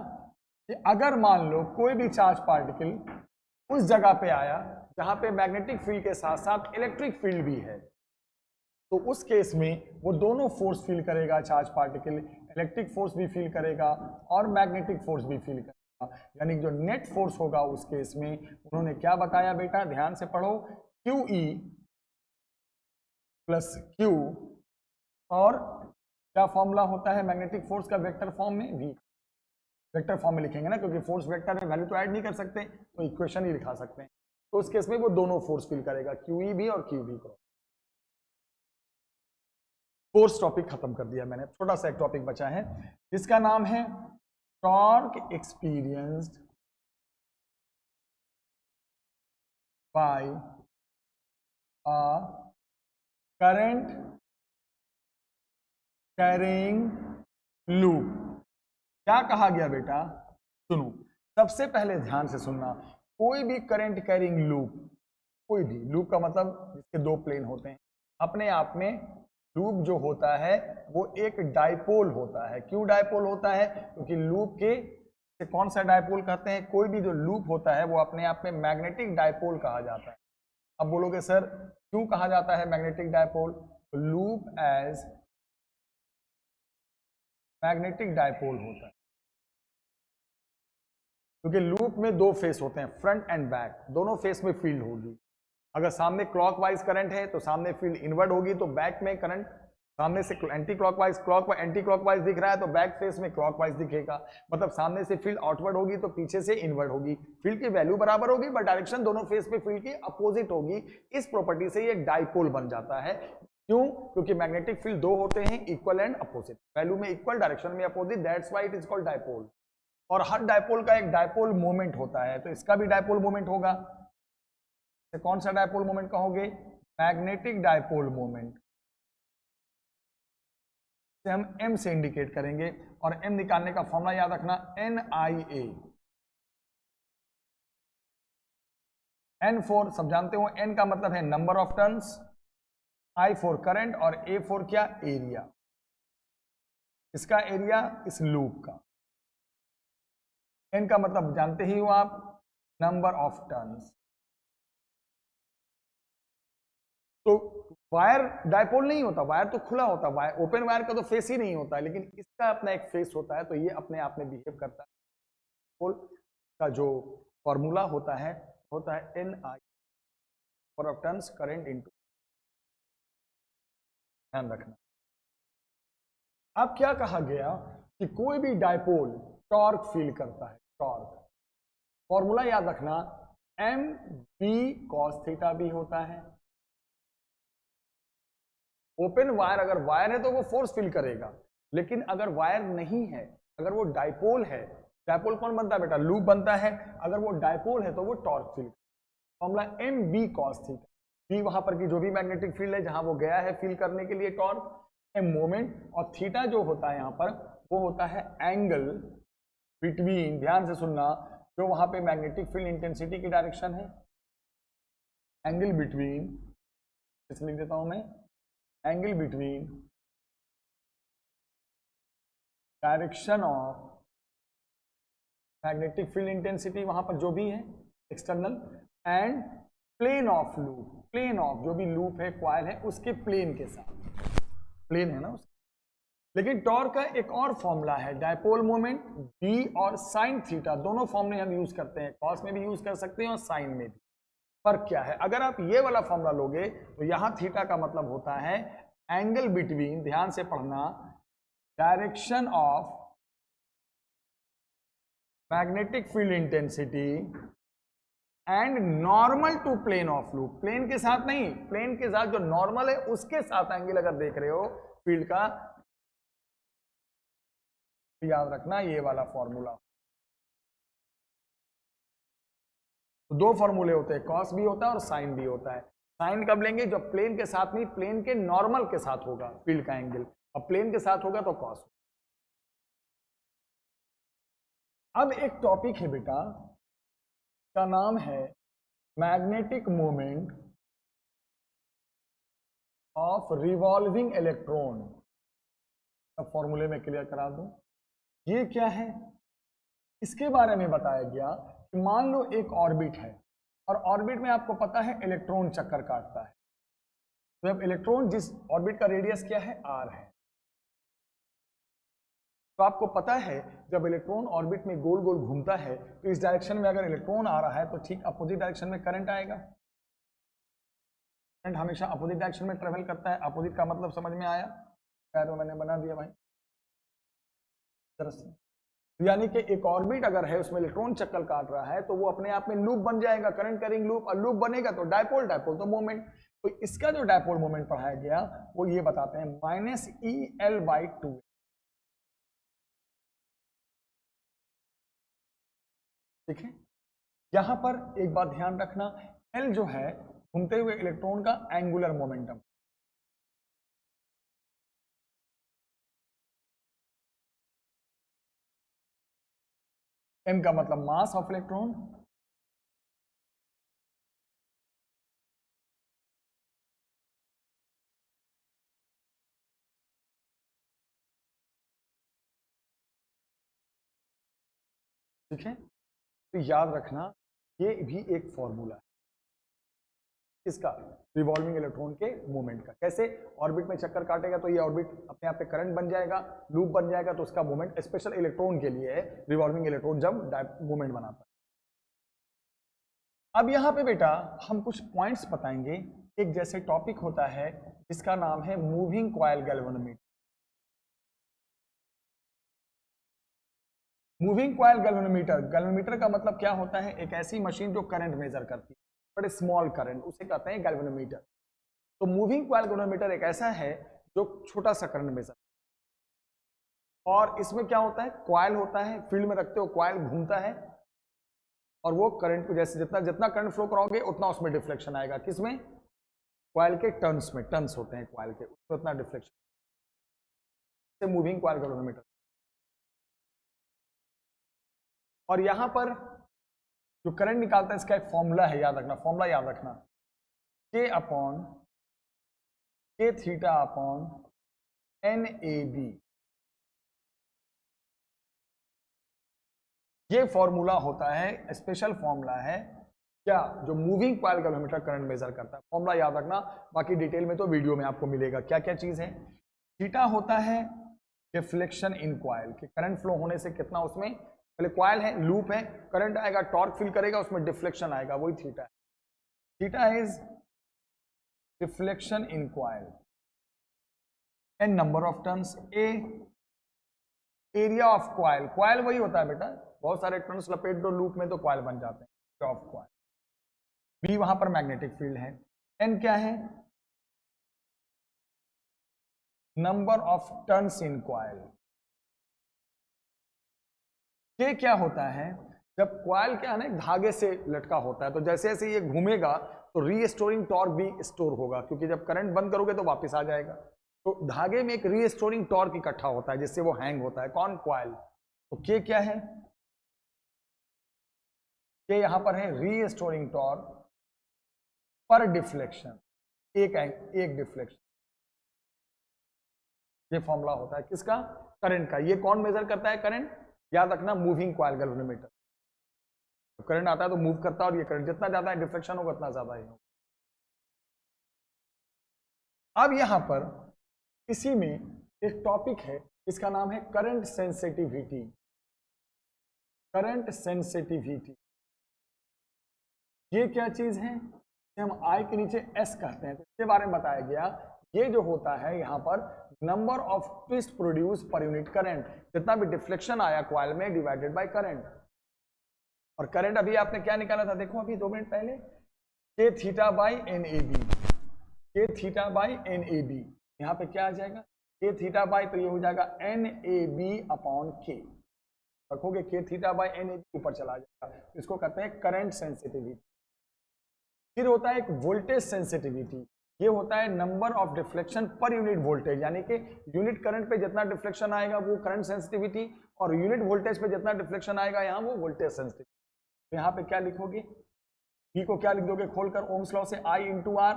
कि अगर मान लो कोई भी चार्ज पार्टिकल उस जगह पे आया जहां पे मैग्नेटिक फील्ड के साथ साथ इलेक्ट्रिक फील्ड भी है, तो उस केस में वो दोनों फोर्स फील करेगा चार्ज पार्टिकल, इलेक्ट्रिक फोर्स भी फील करेगा और मैग्नेटिक फोर्स भी फील करेगा, यानी जो नेट फोर्स होगा उस केस में उन्होंने क्या बताया बेटा, ध्यान से पढ़ो, QE प्लस Q और क्या फॉर्मूला होता है मैग्नेटिक फोर्स का वेक्टर फॉर्म में, V वेक्टर फॉर्म में लिखेंगे ना, क्योंकि फोर्स वेक्टर में वैल्यू तो ऐड नहीं कर सकते तो इक्वेशन ही लिखा सकते हैं। तो उस केस में वो दोनों फोर्स फील करेगा, QE भी और QV को। फोर्स टॉपिक खत्म कर दिया मैंने, छोटा सा एक टॉपिक बचा है जिसका नाम है torque experienced bye a current carrying loop. क्या कहा गया बेटा, सुनो, सबसे पहले ध्यान से सुनना, कोई भी करंट कैरिंग लूप, कोई भी लूप का मतलब जिसके दो प्लेन होते हैं, अपने आप में लूप जो होता है वो एक डाइपोल होता है। क्यों डाइपोल होता है, क्योंकि लूप के से कौन सा डाइपोल कहते हैं, कोई भी जो लूप होता है वो अपने आप में मैग्नेटिक डाइपोल कहा जाता है। अब बोलोगे सर क्यों कहा जाता है मैग्नेटिक डाइपोल, तो लूप एज मैग्नेटिक डाइपोल होता है क्योंकि लूप में दो फेस होते हैं, फ्रंट एंड बैक, दोनों फेस में फील्ड होगी। अगर सामने क्लॉकवाइज करंट है तो सामने फील्ड इनवर्ड होगी, तो बैक में करंट सामने से एंटी क्लॉकवाइज एंटी क्लॉकवाइज दिख रहा है तो बैक फेस में क्लॉकवाइज दिखेगा, मतलब सामने से फील्ड आउटवर्ड होगी तो पीछे से इनवर्ड होगी। फील्ड की वैल्यू बराबर होगी बट डायरेक्शन दोनों फेस में फील्ड की अपोजिट होगी। इस प्रॉपर्टी से ये डाइपोल बन जाता है। क्यों, क्योंकि मैग्नेटिक फील्ड दो होते हैं, इक्वल एंड अपोजिट, वैल्यू में इक्वल, डायरेक्शन में opposite, that's why it is called dipole. और हर डाइपोल का एक डाइपोल मोमेंट होता है, तो इसका भी डाइपोल मोमेंट होगा। तो कौन सा डाइपोल मोमेंट कहोगे, मैग्नेटिक डाइपोल मोमेंट, से हम m से इंडिकेट करेंगे। और m निकालने का फॉर्मूला याद रखना, NIA। N फॉर सब जानते हो, N का मतलब है number of turns, I for current और A फॉर क्या, एरिया। इसका एरिया इस लूप का। N का मतलब जानते ही हो आप, नंबर ऑफ टर्न्स। तो वायर डाइपोल नहीं होता, वायर तो खुला होता है, वायर ओपन वायर का तो फेस ही नहीं होता है, लेकिन इसका अपना एक फेस होता है, तो ये अपने आप में बिहेव करता है। डाइपोल का जो फॉर्मूला होता है NI for of turns current into, ध्यान रखना। अब क्या कहा गया कि कोई भी डाइपोल टॉर्क फील करता है, टॉर्क फॉर्मूला याद रखना, mb cos थीटा भी होता है। ओपन वायर अगर वायर है तो वो फोर्स फील करेगा, लेकिन अगर वायर नहीं है, अगर वो डाइपोल है, डाइपोल कौन बनता है बेटा, लूप बनता है, अगर वो डाइपोल है तो वो torque feel. Formula mb cos theta, B वहां पर की जो भी मैग्नेटिक फील्ड है जहां वो गया है फील करने के लिए टॉर्क, ए मोमेंट, और थीटा जो होता है यहां पर वो होता है एंगल बिटवीन, ध्यान से सुनना, जो वहां पे मैग्नेटिक फील्ड इंटेंसिटी की डायरेक्शन है, एंगल बिटवीन, इस लिख देता हूं मैं, angle between direction of magnetic field intensity वहां पर जो भी है external, and plane of loop, plane of जो भी लूप है क्वाइल है उसके प्लेन के साथ, प्लेन है ना उसका। लेकिन टॉर्क का एक और फॉर्मूला है, डायपोल मोमेंट, बी और साइन थीटा, दोनों फॉर्मूले हम यूज करते हैं, कॉस में भी यूज कर सकते हैं और साइन में भी। फर्क क्या है, अगर आप ये वाला फॉर्मूला लोगे तो यहां थीटा का मतलब होता है एंगल बिटवीन, ध्यान से पढ़ना, direction of magnetic field intensity and normal to plane of loop, plane के साथ नहीं, प्लेन के साथ जो नॉर्मल है उसके साथ एंगल अगर देख रहे हो फील्ड का, याद रखना ये वाला फॉर्मूला। तो दो फॉर्मूले होते हैं, कॉस भी होता है और साइन भी होता है। साइन कब लेंगे, जब प्लेन के साथ नहीं, प्लेन के नॉर्मल के साथ होगा फील्ड का एंगल, अब प्लेन के साथ होगा तो कॉस। अब एक टॉपिक है बेटा, का नाम है magnetic moment of revolving electron. अब फॉर्मूले में क्लियर करा दूं, ये क्या है, इसके बारे में बताया गया कि मान लो एक ऑर्बिट है और ऑर्बिट में आपको पता है इलेक्ट्रॉन चक्कर काटता है, तो जब इलेक्ट्रॉन, जिस ऑर्बिट का रेडियस क्या है, आर है, तो आपको पता है जब इलेक्ट्रॉन ऑर्बिट में गोल गोल घूमता है तो इस डायरेक्शन में अगर इलेक्ट्रॉन आ रहा है तो ठीक अपोजिट डायरेक्शन में करंट आएगा। करंट हमेशा अपोजिट डायरेक्शन में ट्रेवल करता है, अपोजिट का मतलब समझ में आया, तो मैंने बना दिया भाई तरह से। यानी कि एक ऑर्बिट अगर है उसमें इलेक्ट्रॉन चक्कर काट रहा है तो वो अपने आप में लूप बन जाएगा, करंट कैरिंग लूप, और लूप बनेगा तो डायपोल, डायपोल तो मोमेंट। तो इसका जो डायपोल मोमेंट पढ़ाया गया वो ये बताते हैं -EL/2। ठीक है, यहां पर एक बात ध्यान रखना, L जो है घूमते हुए इलेक्ट्रॉन का एंगुलर मोमेंटम, M का मतलब मास ऑफ इलेक्ट्रॉन, ठीक है, तो याद रखना ये भी एक फॉर्मूला है इसका, रिवॉल्विंग इलेक्ट्रॉन के मूवमेंट का। कैसे, ऑर्बिट में चक्कर काटेगा तो ये ऑर्बिट अपने आप पे करंट बन जाएगा, लूप बन जाएगा, तो उसका मूवमेंट स्पेशल इलेक्ट्रॉन के लिए है, रिवॉल्विंग इलेक्ट्रॉन जब मूवमेंट बनाता है। अब यहां पे बेटा हम कुछ पॉइंट्स बताएंगे। एक जैसे टॉपिक होता है जिसका नाम है moving coil galvanometer. Moving coil galvanometer, galvanometer का मतलब क्या होता है, एक ऐसी मशीन जो करंट मेजर करती है, बड़े स्मॉल करंट, उसे कहते हैं गैल्वेनोमीटर। तो मूविंग कॉइल गैल्वेनोमीटर एक ऐसा है जो छोटा सा करंट मेजर, और इसमें क्या होता है, कॉइल होता है, फील्ड में रखते हो कॉइल घूमता है, और वो करंट को जैसे जितना जितना करंट फ्लो कराओगे उतना उसमें डिफ्लेक्शन आएगा, किसमें, कॉइल के टर्न्स में, टर्न्स होते हैं कॉइल के, उसमें उतना डिफ्लेक्शन, मूविंग कॉइल गैल्वेनोमीटर। और यहां पर जो करंट निकालता है इसका एक फॉर्मूला है, याद रखना, फॉर्मूला याद रखना, K upon K theta upon NAB, ये फॉर्मूला होता है, स्पेशल फॉर्मूला है क्या, जो moving coil galvanometer current measure करता है। फॉर्मूला याद रखना, बाकी डिटेल में तो वीडियो में आपको मिलेगा क्या क्या चीज है। थीटा होता है डिफ्लेक्शन इन कॉइल, कि करंट फ्लो होने से कितना उसमें, पहले कॉइल है, लूप है, करंट आएगा, टॉर्क फील करेगा, उसमें डिफ्लेक्शन आएगा, वही थीटा है। Theta is deflection in coil and number of turns, A area of coil, coil वही होता है बेटा, बहुत सारे टर्न्स लपेट दो लूप में तो कॉइल बन जाते हैं, ऑफ कॉइल। बी वहां पर मैग्नेटिक फील्ड है, एन क्या है, number of turns in coil. के क्या होता है, जब कॉइल क्या है ना धागे से लटका होता है, तो जैसे जैसे ये घूमेगा तो रीस्टोरिंग टॉर्क भी स्टोर होगा, क्योंकि जब करंट बंद करोगे तो वापस आ जाएगा। तो धागे में एक रीस्टोरिंग टॉर्क इकट्ठा होता है जिससे वो हैंग होता है। कौन? कॉइल। तो के क्या है? के यहां पर है रीस्टोरिंग टॉर्क पर डिफ्लेक्शन, एक डिफ्लेक्शन। ये फॉर्मूला होता है किसका? करंट का। ये कौन मेजर करता है? करंट। याद रखना, मूविंग कॉइल गैल्वेनोमीटर। तो करंट आता है तो मूव करता है, और ये करंट जितना ज्यादा है डिफ्लेक्शन होगा उतना ज्यादा ही होगा। अब यहां पर इसी में एक टॉपिक है, इसका नाम है करंट सेंसिटिविटी। करंट सेंसिटिविटी ये क्या चीज है? हम आई के नीचे एस कहते हैं, तो इसके बारे में बताया गया। ये जो होता है यहां पर number of twist produce per unit current, जितना भी डिफ्लेक्शन आया कॉइल में डिवाइडेड बाय करंट। और करंट अभी आपने क्या निकाला था? देखो अभी 2 मिनट पहले, K theta by N A B. K theta by N A B, यहां पे क्या आ जाएगा? के थीटा बाई, तो ये हो जाएगा N A B upon K. रखोगे K theta by N A B, ऊपर चला जाएगा। इसको कहते हैं करंट सेंसिटिविटी। फिर होता है एक वोल्टेज सेंसिटिविटी। ये होता है number of deflection per unit voltage, यानी कि यूनिट करंट पे जितना डिफ्लेक्शन आएगा वो करंट सेंसिटिविटी, और यूनिट वोल्टेज पे जितना डिफ्लेक्शन आएगा यहाँ वो वोल्टेज सेंसिटिविटी। तो यहाँ पे क्या लिखोगे? ई को क्या लिख दोगे खोलकर? ओम्स लॉ से आई इंटू आर।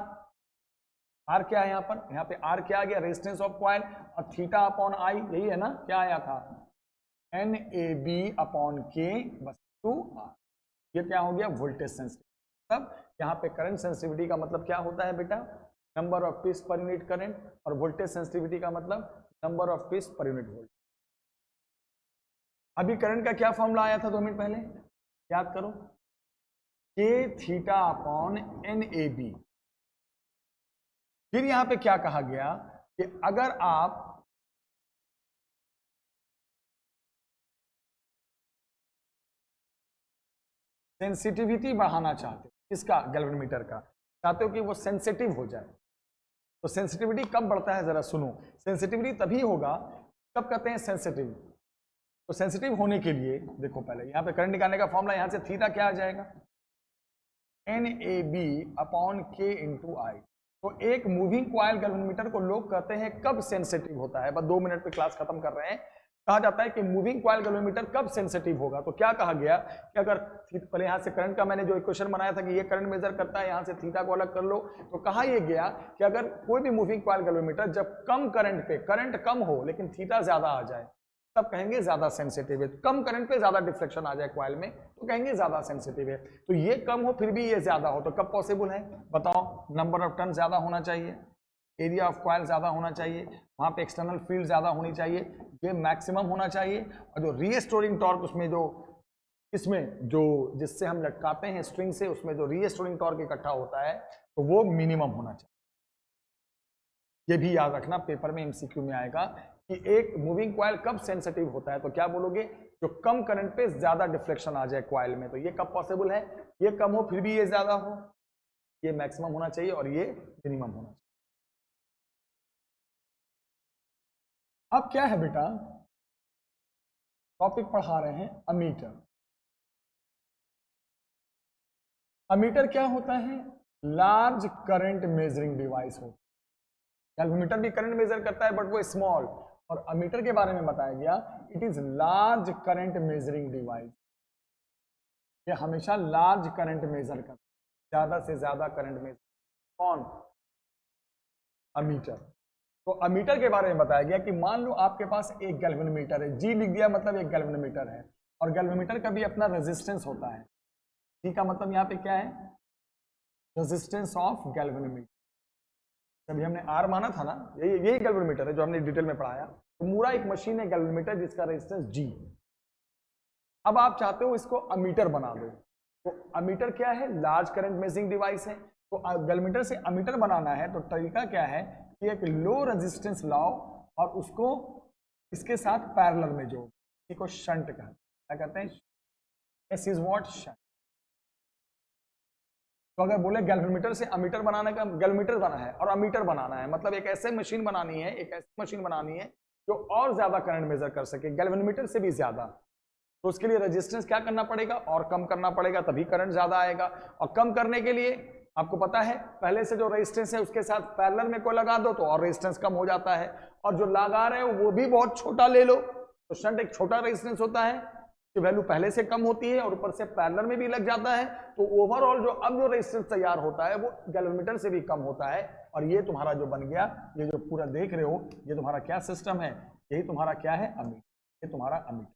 आर क्या है यहाँ पर? यहाँ पे आर क्या आ गया? Resistance of coil. और थीटा अपॉन आई, यही है ना? क्या आया था? एन ए बी अपॉन के बस टू आर। ये क्या हो गया? Voltage sensitivity. तब यहाँ पे करंट सेंसिटिविटी का मतलब क्या होता है बेटा? Number of twist per unit current. और वोल्टेज सेंसिटिविटी का मतलब number of twist per unit voltage. अभी करंट का क्या फॉर्मूला आया था 2 मिनट पहले? याद करो, K theta upon N A B. फिर यहां पे क्या कहा गया कि अगर आप सेंसिटिविटी बढ़ाना चाहते हो, किसका? गैल्वेनोमीटर का। चाहते हो कि वो सेंसिटिव हो जाए, तो सेंसिटिविटी कब बढ़ता है? जरा सुनो। सेंसिटिविटी तभी होगा, कब कहते हैं सेंसिटिव? तो सेंसिटिव होने के लिए देखो, पहले यहां पे करंट निकालने का फॉर्मूला, यहां से थीटा क्या आ जाएगा? एन ए बी अपॉन के इंटू आई। तो एक मूविंग कॉइल गैल्वेनोमीटर को लोग कहते हैं कब सेंसिटिव होता है? बस 2 मिनट पे क्लास खत्म कर रहे हैं। कहा जाता है कि मूविंग कॉइल गैल्वेनोमीटर कब सेंसिटिव होगा? तो क्या कहा गया कि अगर पहले यहां से करंट का मैंने जो इक्वेशन बनाया था कि ये करंट मेजर करता है, यहां से थीटा को अलग कर लो, तो कहा यह गया कि अगर कोई भी मूविंग कॉइल गैल्वेनोमीटर जब कम करंट पे, करंट कम हो लेकिन थीटा ज्यादा आ जाए, तब कहेंगे ज्यादा सेंसिटिव है। कम करंट पे ज्यादा डिफ्लेक्शन आ जाए कॉइल में तो कहेंगे ज्यादा सेंसिटिव है। तो ये कम हो फिर भी ये ज्यादा हो, तो कब पॉसिबल है? बताओ। नंबर ऑफ टर्न ज्यादा होना चाहिए, एरिया ऑफ कॉइल ज्यादा होना चाहिए, वहां पे एक्सटर्नल फील्ड ज्यादा होनी चाहिए, ये मैक्सिमम होना चाहिए। और जो रीस्टोरिंग टॉर्क उसमें जो इसमें जो जिससे हम लटकाते हैं स्ट्रिंग से, उसमें जो रीस्टोरिंग टॉर्क इकट्ठा होता है तो वो मिनिमम होना चाहिए। ये भी याद रखना, पेपर में एमसीक्यू में आएगा कि एक मूविंग कॉइल कब सेंसिटिव होता है? तो क्या बोलोगे? जो कम करंट पे ज्यादा डिफ्लेक्शन आ जाए कॉइल में। तो ये कब पॉसिबल है? ये कम हो फिर भी ये ज्यादा हो, ये मैक्सिमम होना चाहिए और ये मिनिमम होना चाहिए। अब क्या है बेटा, टॉपिक पढ़ा रहे हैं अमीटर। अमीटर क्या होता है? लार्ज करंट मेजरिंग डिवाइस होता है। गैल्वेनोमीटर भी करंट मेजर करता है बट वो स्मॉल, और अमीटर के बारे में बताया गया it is large current measuring device. ये हमेशा लार्ज करंट मेजर करता है, ज्यादा से ज्यादा करंट मेजर। कौन? अमीटर। तो अमीटर के बारे में बताया गया कि मान लो आपके पास एक गैल्वेनोमीटर है, जी लिख दिया मतलब एक गैल्वेनोमीटर है, और गैल्वेनोमीटर का भी अपना रेजिस्टेंस होता है। जी का मतलब यहाँ पे क्या है? Resistance of galvanometer. अभी हमने आर माना था ना, यही गैल्वेनोमीटर है जो हमने डिटेल में पढ़ाया। तो मूरा एक मशीन है गैल्वेनोमीटर जिसका रेजिस्टेंस जी। अब आप चाहते हो इसको अमीटर बना दो, तो अमीटर क्या है? लार्ज करंट मेजरिंग डिवाइस है। तो गैल्वेनोमीटर से अमीटर बनाना है तो तरीका क्या है कि एक लो रेजिस्टेंस लाओ और उसको इसके साथ पैरेलल में जोड़, इसी को शंट क्या कहते हैं? This is what? शंट। तो अगर बोले गैल्वेनोमीटर से अमीटर बनाने का, गैल्वेनोमीटर बना है और अमीटर बनाना है, मतलब एक ऐसे मशीन बनानी है, एक ऐसी मशीन बनानी है जो और ज्यादा करंट मेजर कर सके, गैल्वेनोमीटर से भी ज्यादा। तो उसके लिए रेजिस्टेंस क्या करना पड़ेगा, और कम करना पड़ेगा, तभी करंट ज्यादा आएगा। और कम करने के लिए आपको पता है पहले से जो रेजिस्टेंस है उसके साथ पैरेलल में कोई लगा दो तो और रेजिस्टेंस कम हो जाता है, और जो लगा रहे हो वो भी बहुत छोटा ले लो। तो शंट एक छोटा रेजिस्टेंस होता है कि वैल्यू पहले से कम होती है और ऊपर से पैरेलल में भी लग जाता है, तो ओवरऑल जो अब जो रेजिस्टेंस तैयार होता है वो गैल्वेनोमीटर से भी कम होता है। और ये तुम्हारा जो बन गया, ये जो पूरा देख रहे हो, ये तुम्हारा क्या सिस्टम है, यही तुम्हारा क्या है, अमीटर, ये तुम्हारा अमीटर।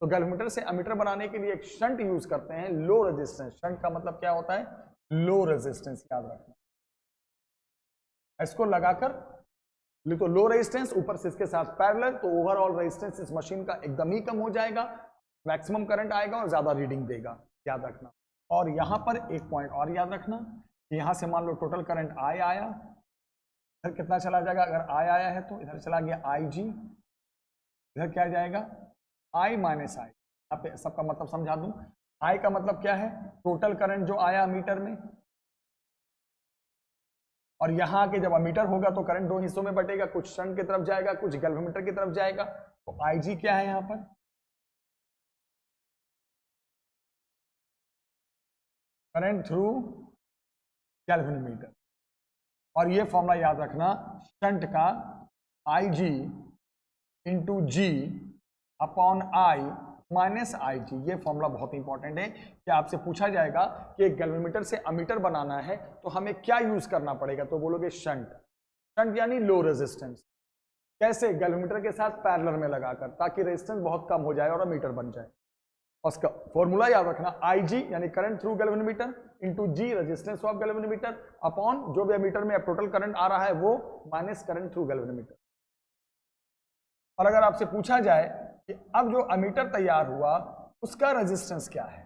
तो गैल्वेनोमीटर से अमीटर बनाने के लिए एक शंट यूज करते हैं, लो रेजिस्टेंस। शंट का मतलब क्या होता है, लो रेजिस्टेंस, याद रखना। इसको लगाकर लिखो लो रेजिस्टेंस, ऊपर से इसके साथ पैरेलल, तो ओवरऑल रेजिस्टेंस इस मशीन का एकदम ही कम हो जाएगा, मैक्सिमम करंट आएगा और ज्यादा रीडिंग देगा, याद रखना। और यहां पर एक पॉइंट और याद रखना कि यहां से मान लो टोटल करंट आई आया, इधर कितना चला जाएगा, अगर आई आया है तो इधर चला गया आई जी, इधर क्या जाएगा आई माइनस आई। यहाँ पे सबका मतलब समझा दूं, आई का मतलब क्या है, टोटल करंट जो आया मीटर में, और यहां के जब अमीटर होगा तो करंट दो हिस्सों में बटेगा, कुछ शंट की तरफ जाएगा, कुछ गैल्वेनोमीटर की तरफ जाएगा। तो आई जी क्या है, यहां पर करंट थ्रू गैल्वेनोमीटर। और ये फॉर्मूला याद रखना, शंट का I G into G upon I minus I G. ये फॉर्मूला बहुत इंपॉर्टेंट है कि आपसे पूछा जाएगा कि एक गैल्वेनोमीटर से अमीटर बनाना है तो हमें क्या यूज करना पड़ेगा, तो बोलोगे शंट। शंट यानी लो रेजिस्टेंस। कैसे, गैल्वेनोमीटर के साथ पैरेलल में लगाकर, ताकि रेजिस्टेंस बहुत कम हो जाए और अमीटर बन जाए। उसका फॉर्मूला याद रखना, आई जी यानी current through galvanometer into G resistance of galvanometer upon जो भी अमीटर में टोटल करंट आ रहा है वो माइनस करंट थ्रू गैल्वेनोमीटर। और अगर आपसे पूछा जाए कि अब जो अमीटर तैयार हुआ उसका रेजिस्टेंस क्या है,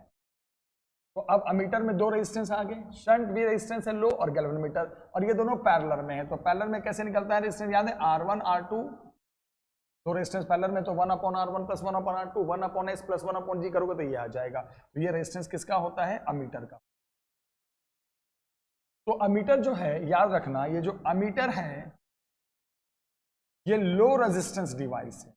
तो अब अमीटर में दो रेजिस्टेंस आ गए, शंट भी रेजिस्टेंस है लो और गैल्वेनोमीटर, और ये दोनों पैरेलल में है। तो पैरेलल में कैसे निकलता है रेजिस्टेंस, याद है R1 R2, दो रेजिस्टेंस पैरेलल में, तो 1/R1 plus 1/R2 1/S plus 1/G करोगे तो ये आ जाएगा। तो ये रेजिस्टेंस किसका होता है, अमीटर का। तो अमीटर जो है याद रखना, ये जो अमीटर है ये लो रेजिस्टेंस डिवाइस है,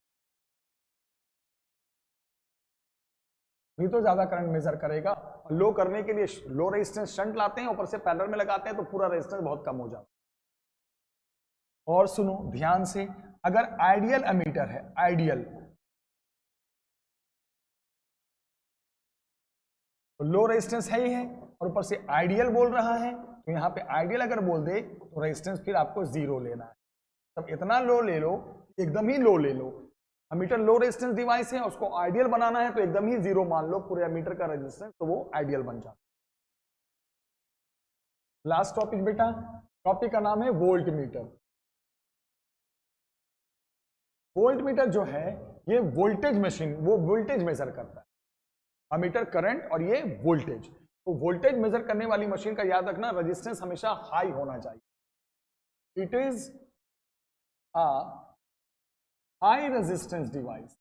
ये तो ज्यादा करंट मेजर करेगा। लो करने के लिए लो रेजिस्टेंस शंट लाते हैं, ऊपर से पैरेलल में लगाते हैं, तो पूरा रेजिस्टेंस बहुत कम हो जाता है। और सुनो ध्यान से, अगर आइडियल अमीटर है, आइडियल, तो लो रेजिस्टेंस है ही है, और ऊपर से आइडियल बोल रहा है, तो यहां पे आइडियल अगर बोल दे तो रेजिस्टेंस फिर आपको जीरो लेना है। तब इतना लो ले लो, एकदम ही लो ले लो। अमीटर लो रेजिस्टेंस डिवाइस है, उसको आइडियल बनाना है तो एकदम ही जीरो मान लो पूरे अमीटर का रेजिस्टेंस, तो वो आइडियल बन जाता है। लास्ट टॉपिक बेटा, टॉपिक का नाम है वोल्ट मीटर। वोल्ट मीटर जो है ये वोल्टेज मशीन, वो वोल्टेज मेजर करता है, अमीटर करंट और ये वोल्टेज। तो वोल्टेज मेजर करने वाली मशीन का याद रखना रेजिस्टेंस हमेशा हाई होना चाहिए। It is a high resistance device.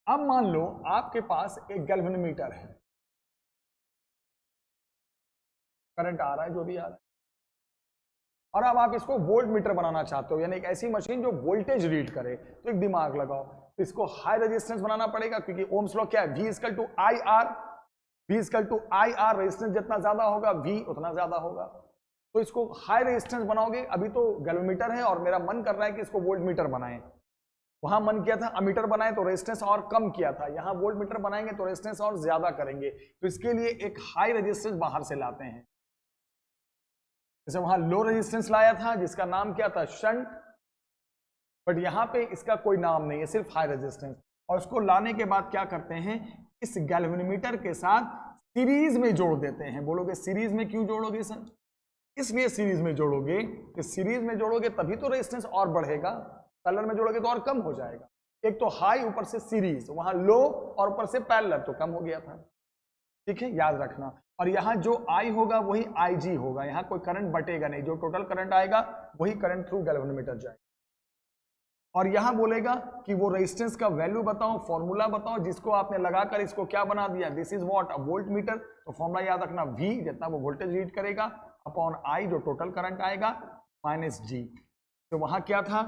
अब मान लो आपके पास एक गैल्वेनोमीटर है, करंट आ रहा है जो भी आ रहा है, और अब आप इसको वोल्ट मीटर बनाना चाहते हो, यानी एक ऐसी मशीन जो वोल्टेज रीड करे। तो एक दिमाग लगाओ, तो इसको हाई रेजिस्टेंस बनाना पड़ेगा, क्योंकि ओम्स लॉ क्या है, V equal to I R, V equal to I R, resistance जितना ज्यादा होगा V उतना ज्यादा होगा। तो इसको हाई रेजिस्टेंस बनाओगे। अभी तो गैल्वेनोमीटर है और मेरा मन कर रहा है कि इसको वोल्ट मीटर बनाएं, वहां मन किया था अमीटर बनाए तो रेजिस्टेंस और कम किया था, यहां वोल्ट मीटर बनाएंगे तो रेजिस्टेंस और ज्यादा करेंगे। तो इसके लिए एक हाई रेजिस्टेंस बाहर से लाते हैं, जैसे वहां लो रेजिस्टेंस लाया था जिसका नाम क्या था, शंट, बट यहां पे इसका कोई नाम नहीं है, सिर्फ हाई रेजिस्टेंस। और उसको लाने के बाद क्या करते हैं, इस गैल्वेनोमीटर के साथ सीरीज में जोड़ देते हैं। बोलोगे सीरीज में क्यों जोड़ोगे सर, इसलिए सीरीज में जोड़ोगे कि सीरीज में जोड़ोगे तभी तो रेजिस्टेंस और बढ़ेगा, पैरेलल में जोड़ोगे तो और कम हो जाएगा। एक तो हाई ऊपर से सीरीज, वहां लो और ऊपर से पैरेलल, तो कम हो गया था। ठीक है, याद रखना। और यहां जो आई होगा वही आई जी होगा, यहां कोई करंट बटेगा नहीं, जो टोटल करंट आएगा वही करंट थ्रू गैल्वेनोमीटर जाएगा। और यहां बोलेगा कि वो रेजिस्टेंस का वैल्यू बताओ, फॉर्मूला बताओ, जिसको आपने लगाकर इसको क्या बना दिया, this is what, a volt meter. तो फॉर्मूला याद रखना, V जितना वो वोल्टेज रीड करेगा अपॉन I जो टोटल करंट आएगा माइनस G। तो वहां क्या था,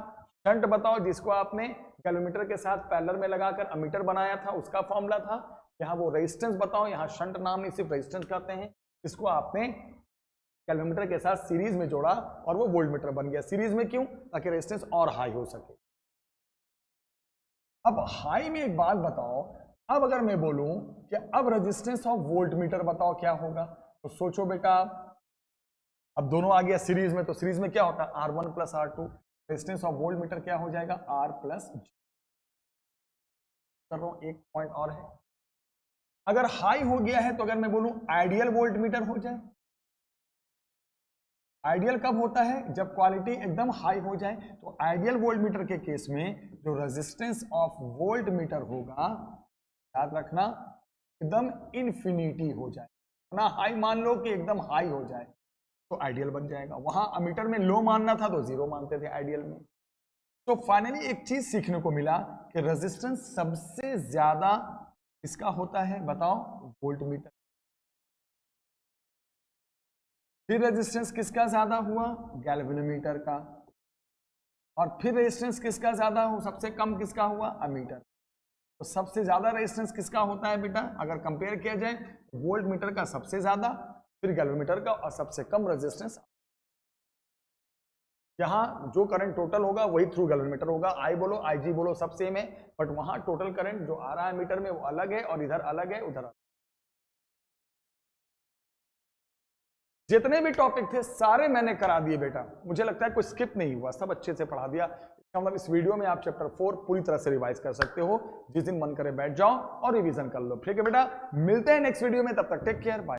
शंट बताओ, जिसको आपने गैल्वेमीटर के साथ पैरेलल में लगाकर अमीटर बनाया था, उसका फॉर्मूला था। यहाँ वो रेजिस्टेंस बताओ, यहाँ शंट नाम नहीं सिर्फ रेजिस्टेंस कहते हैं, इसको आपने गैल्वेमीटर के साथ सीरीज में जोड़ा और वो वोल्टमीटर बन गया। सीरीज में क्यों? ताकि रेजिस्टेंस और हाई हो सके। अब हाई में एक बात बताओ, अब अगर मैं बोलूं कि अब रेजिस्टेंस ऑफ वोल्टमीटर बताओ क्या होगा, तो सोचो बेटा, अब दोनों आ गया सीरीज में, तो सीरीज में क्या होता है R1 plus R2, resistance of voltmeter क्या हो जाएगा R प्लस G। कर रहा हूं, एक पॉइंट और है, अगर हाई हो गया है तो अगर मैं बोलूं आइडियल वोल्टमीटर हो जाए। आइडियल कब होता है? जब क्वालिटी एकदम हाई हो जाए। तो आइडियल वोल्टमीटर के केस में जो रेजिस्टेंस ऑफ वोल्टमीटर होगा, याद रखना, एकदम इन्फिनिटी हो जाए ना, हाई मान लो कि एकदम हाई हो जाए तो आइडियल बन जाएगा। वहां अमीटर में लो मानना था तो जीरो मानते थे आइडियल में। तो फाइनली एक चीज सीखने को मिला कि रेजिस्टेंस सबसे ज्यादा किसका होता है बताओ? वोल्टमीटर। फिर रेजिस्टेंस किसका ज्यादा हुआ? गैल्वेनोमीटर का। और फिर रेजिस्टेंस किसका ज्यादा हो, सबसे कम किसका हुआ? अमीटर। तो सबसे ज्यादा रेजिस्टेंस किसका होता है बेटा? अगर कंपेयर किया जाए, वोल्टमीटर का सबसे ज्यादा, फिर गैल्वेनोमीटर का, और सबसे कम रेजिस्टेंस। यहां जो करंट टोटल होगा वही थ्रू गैल्वेनोमीटर होगा। आई बोलो आई जी बोलो सब सेम है, बट वहां टोटल करंट जो आ रहा है मीटर में वो अलग है, और इधर अलग है, उधर अलग। जितने भी टॉपिक थे सारे मैंने करा दिए बेटा, मुझे लगता है कोई स्किप नहीं हुआ, सब अच्छे से पढ़ा दिया। इसका मतलब इस वीडियो में आप चैप्टर 4 पूरी तरह से रिवाइज कर सकते हो। जिस दिन मन करे बैठ जाओ और रिवीजन कर लो। ठीक है बेटा, मिलते हैं नेक्स्ट वीडियो में, तब तक टेक केयर, बाय।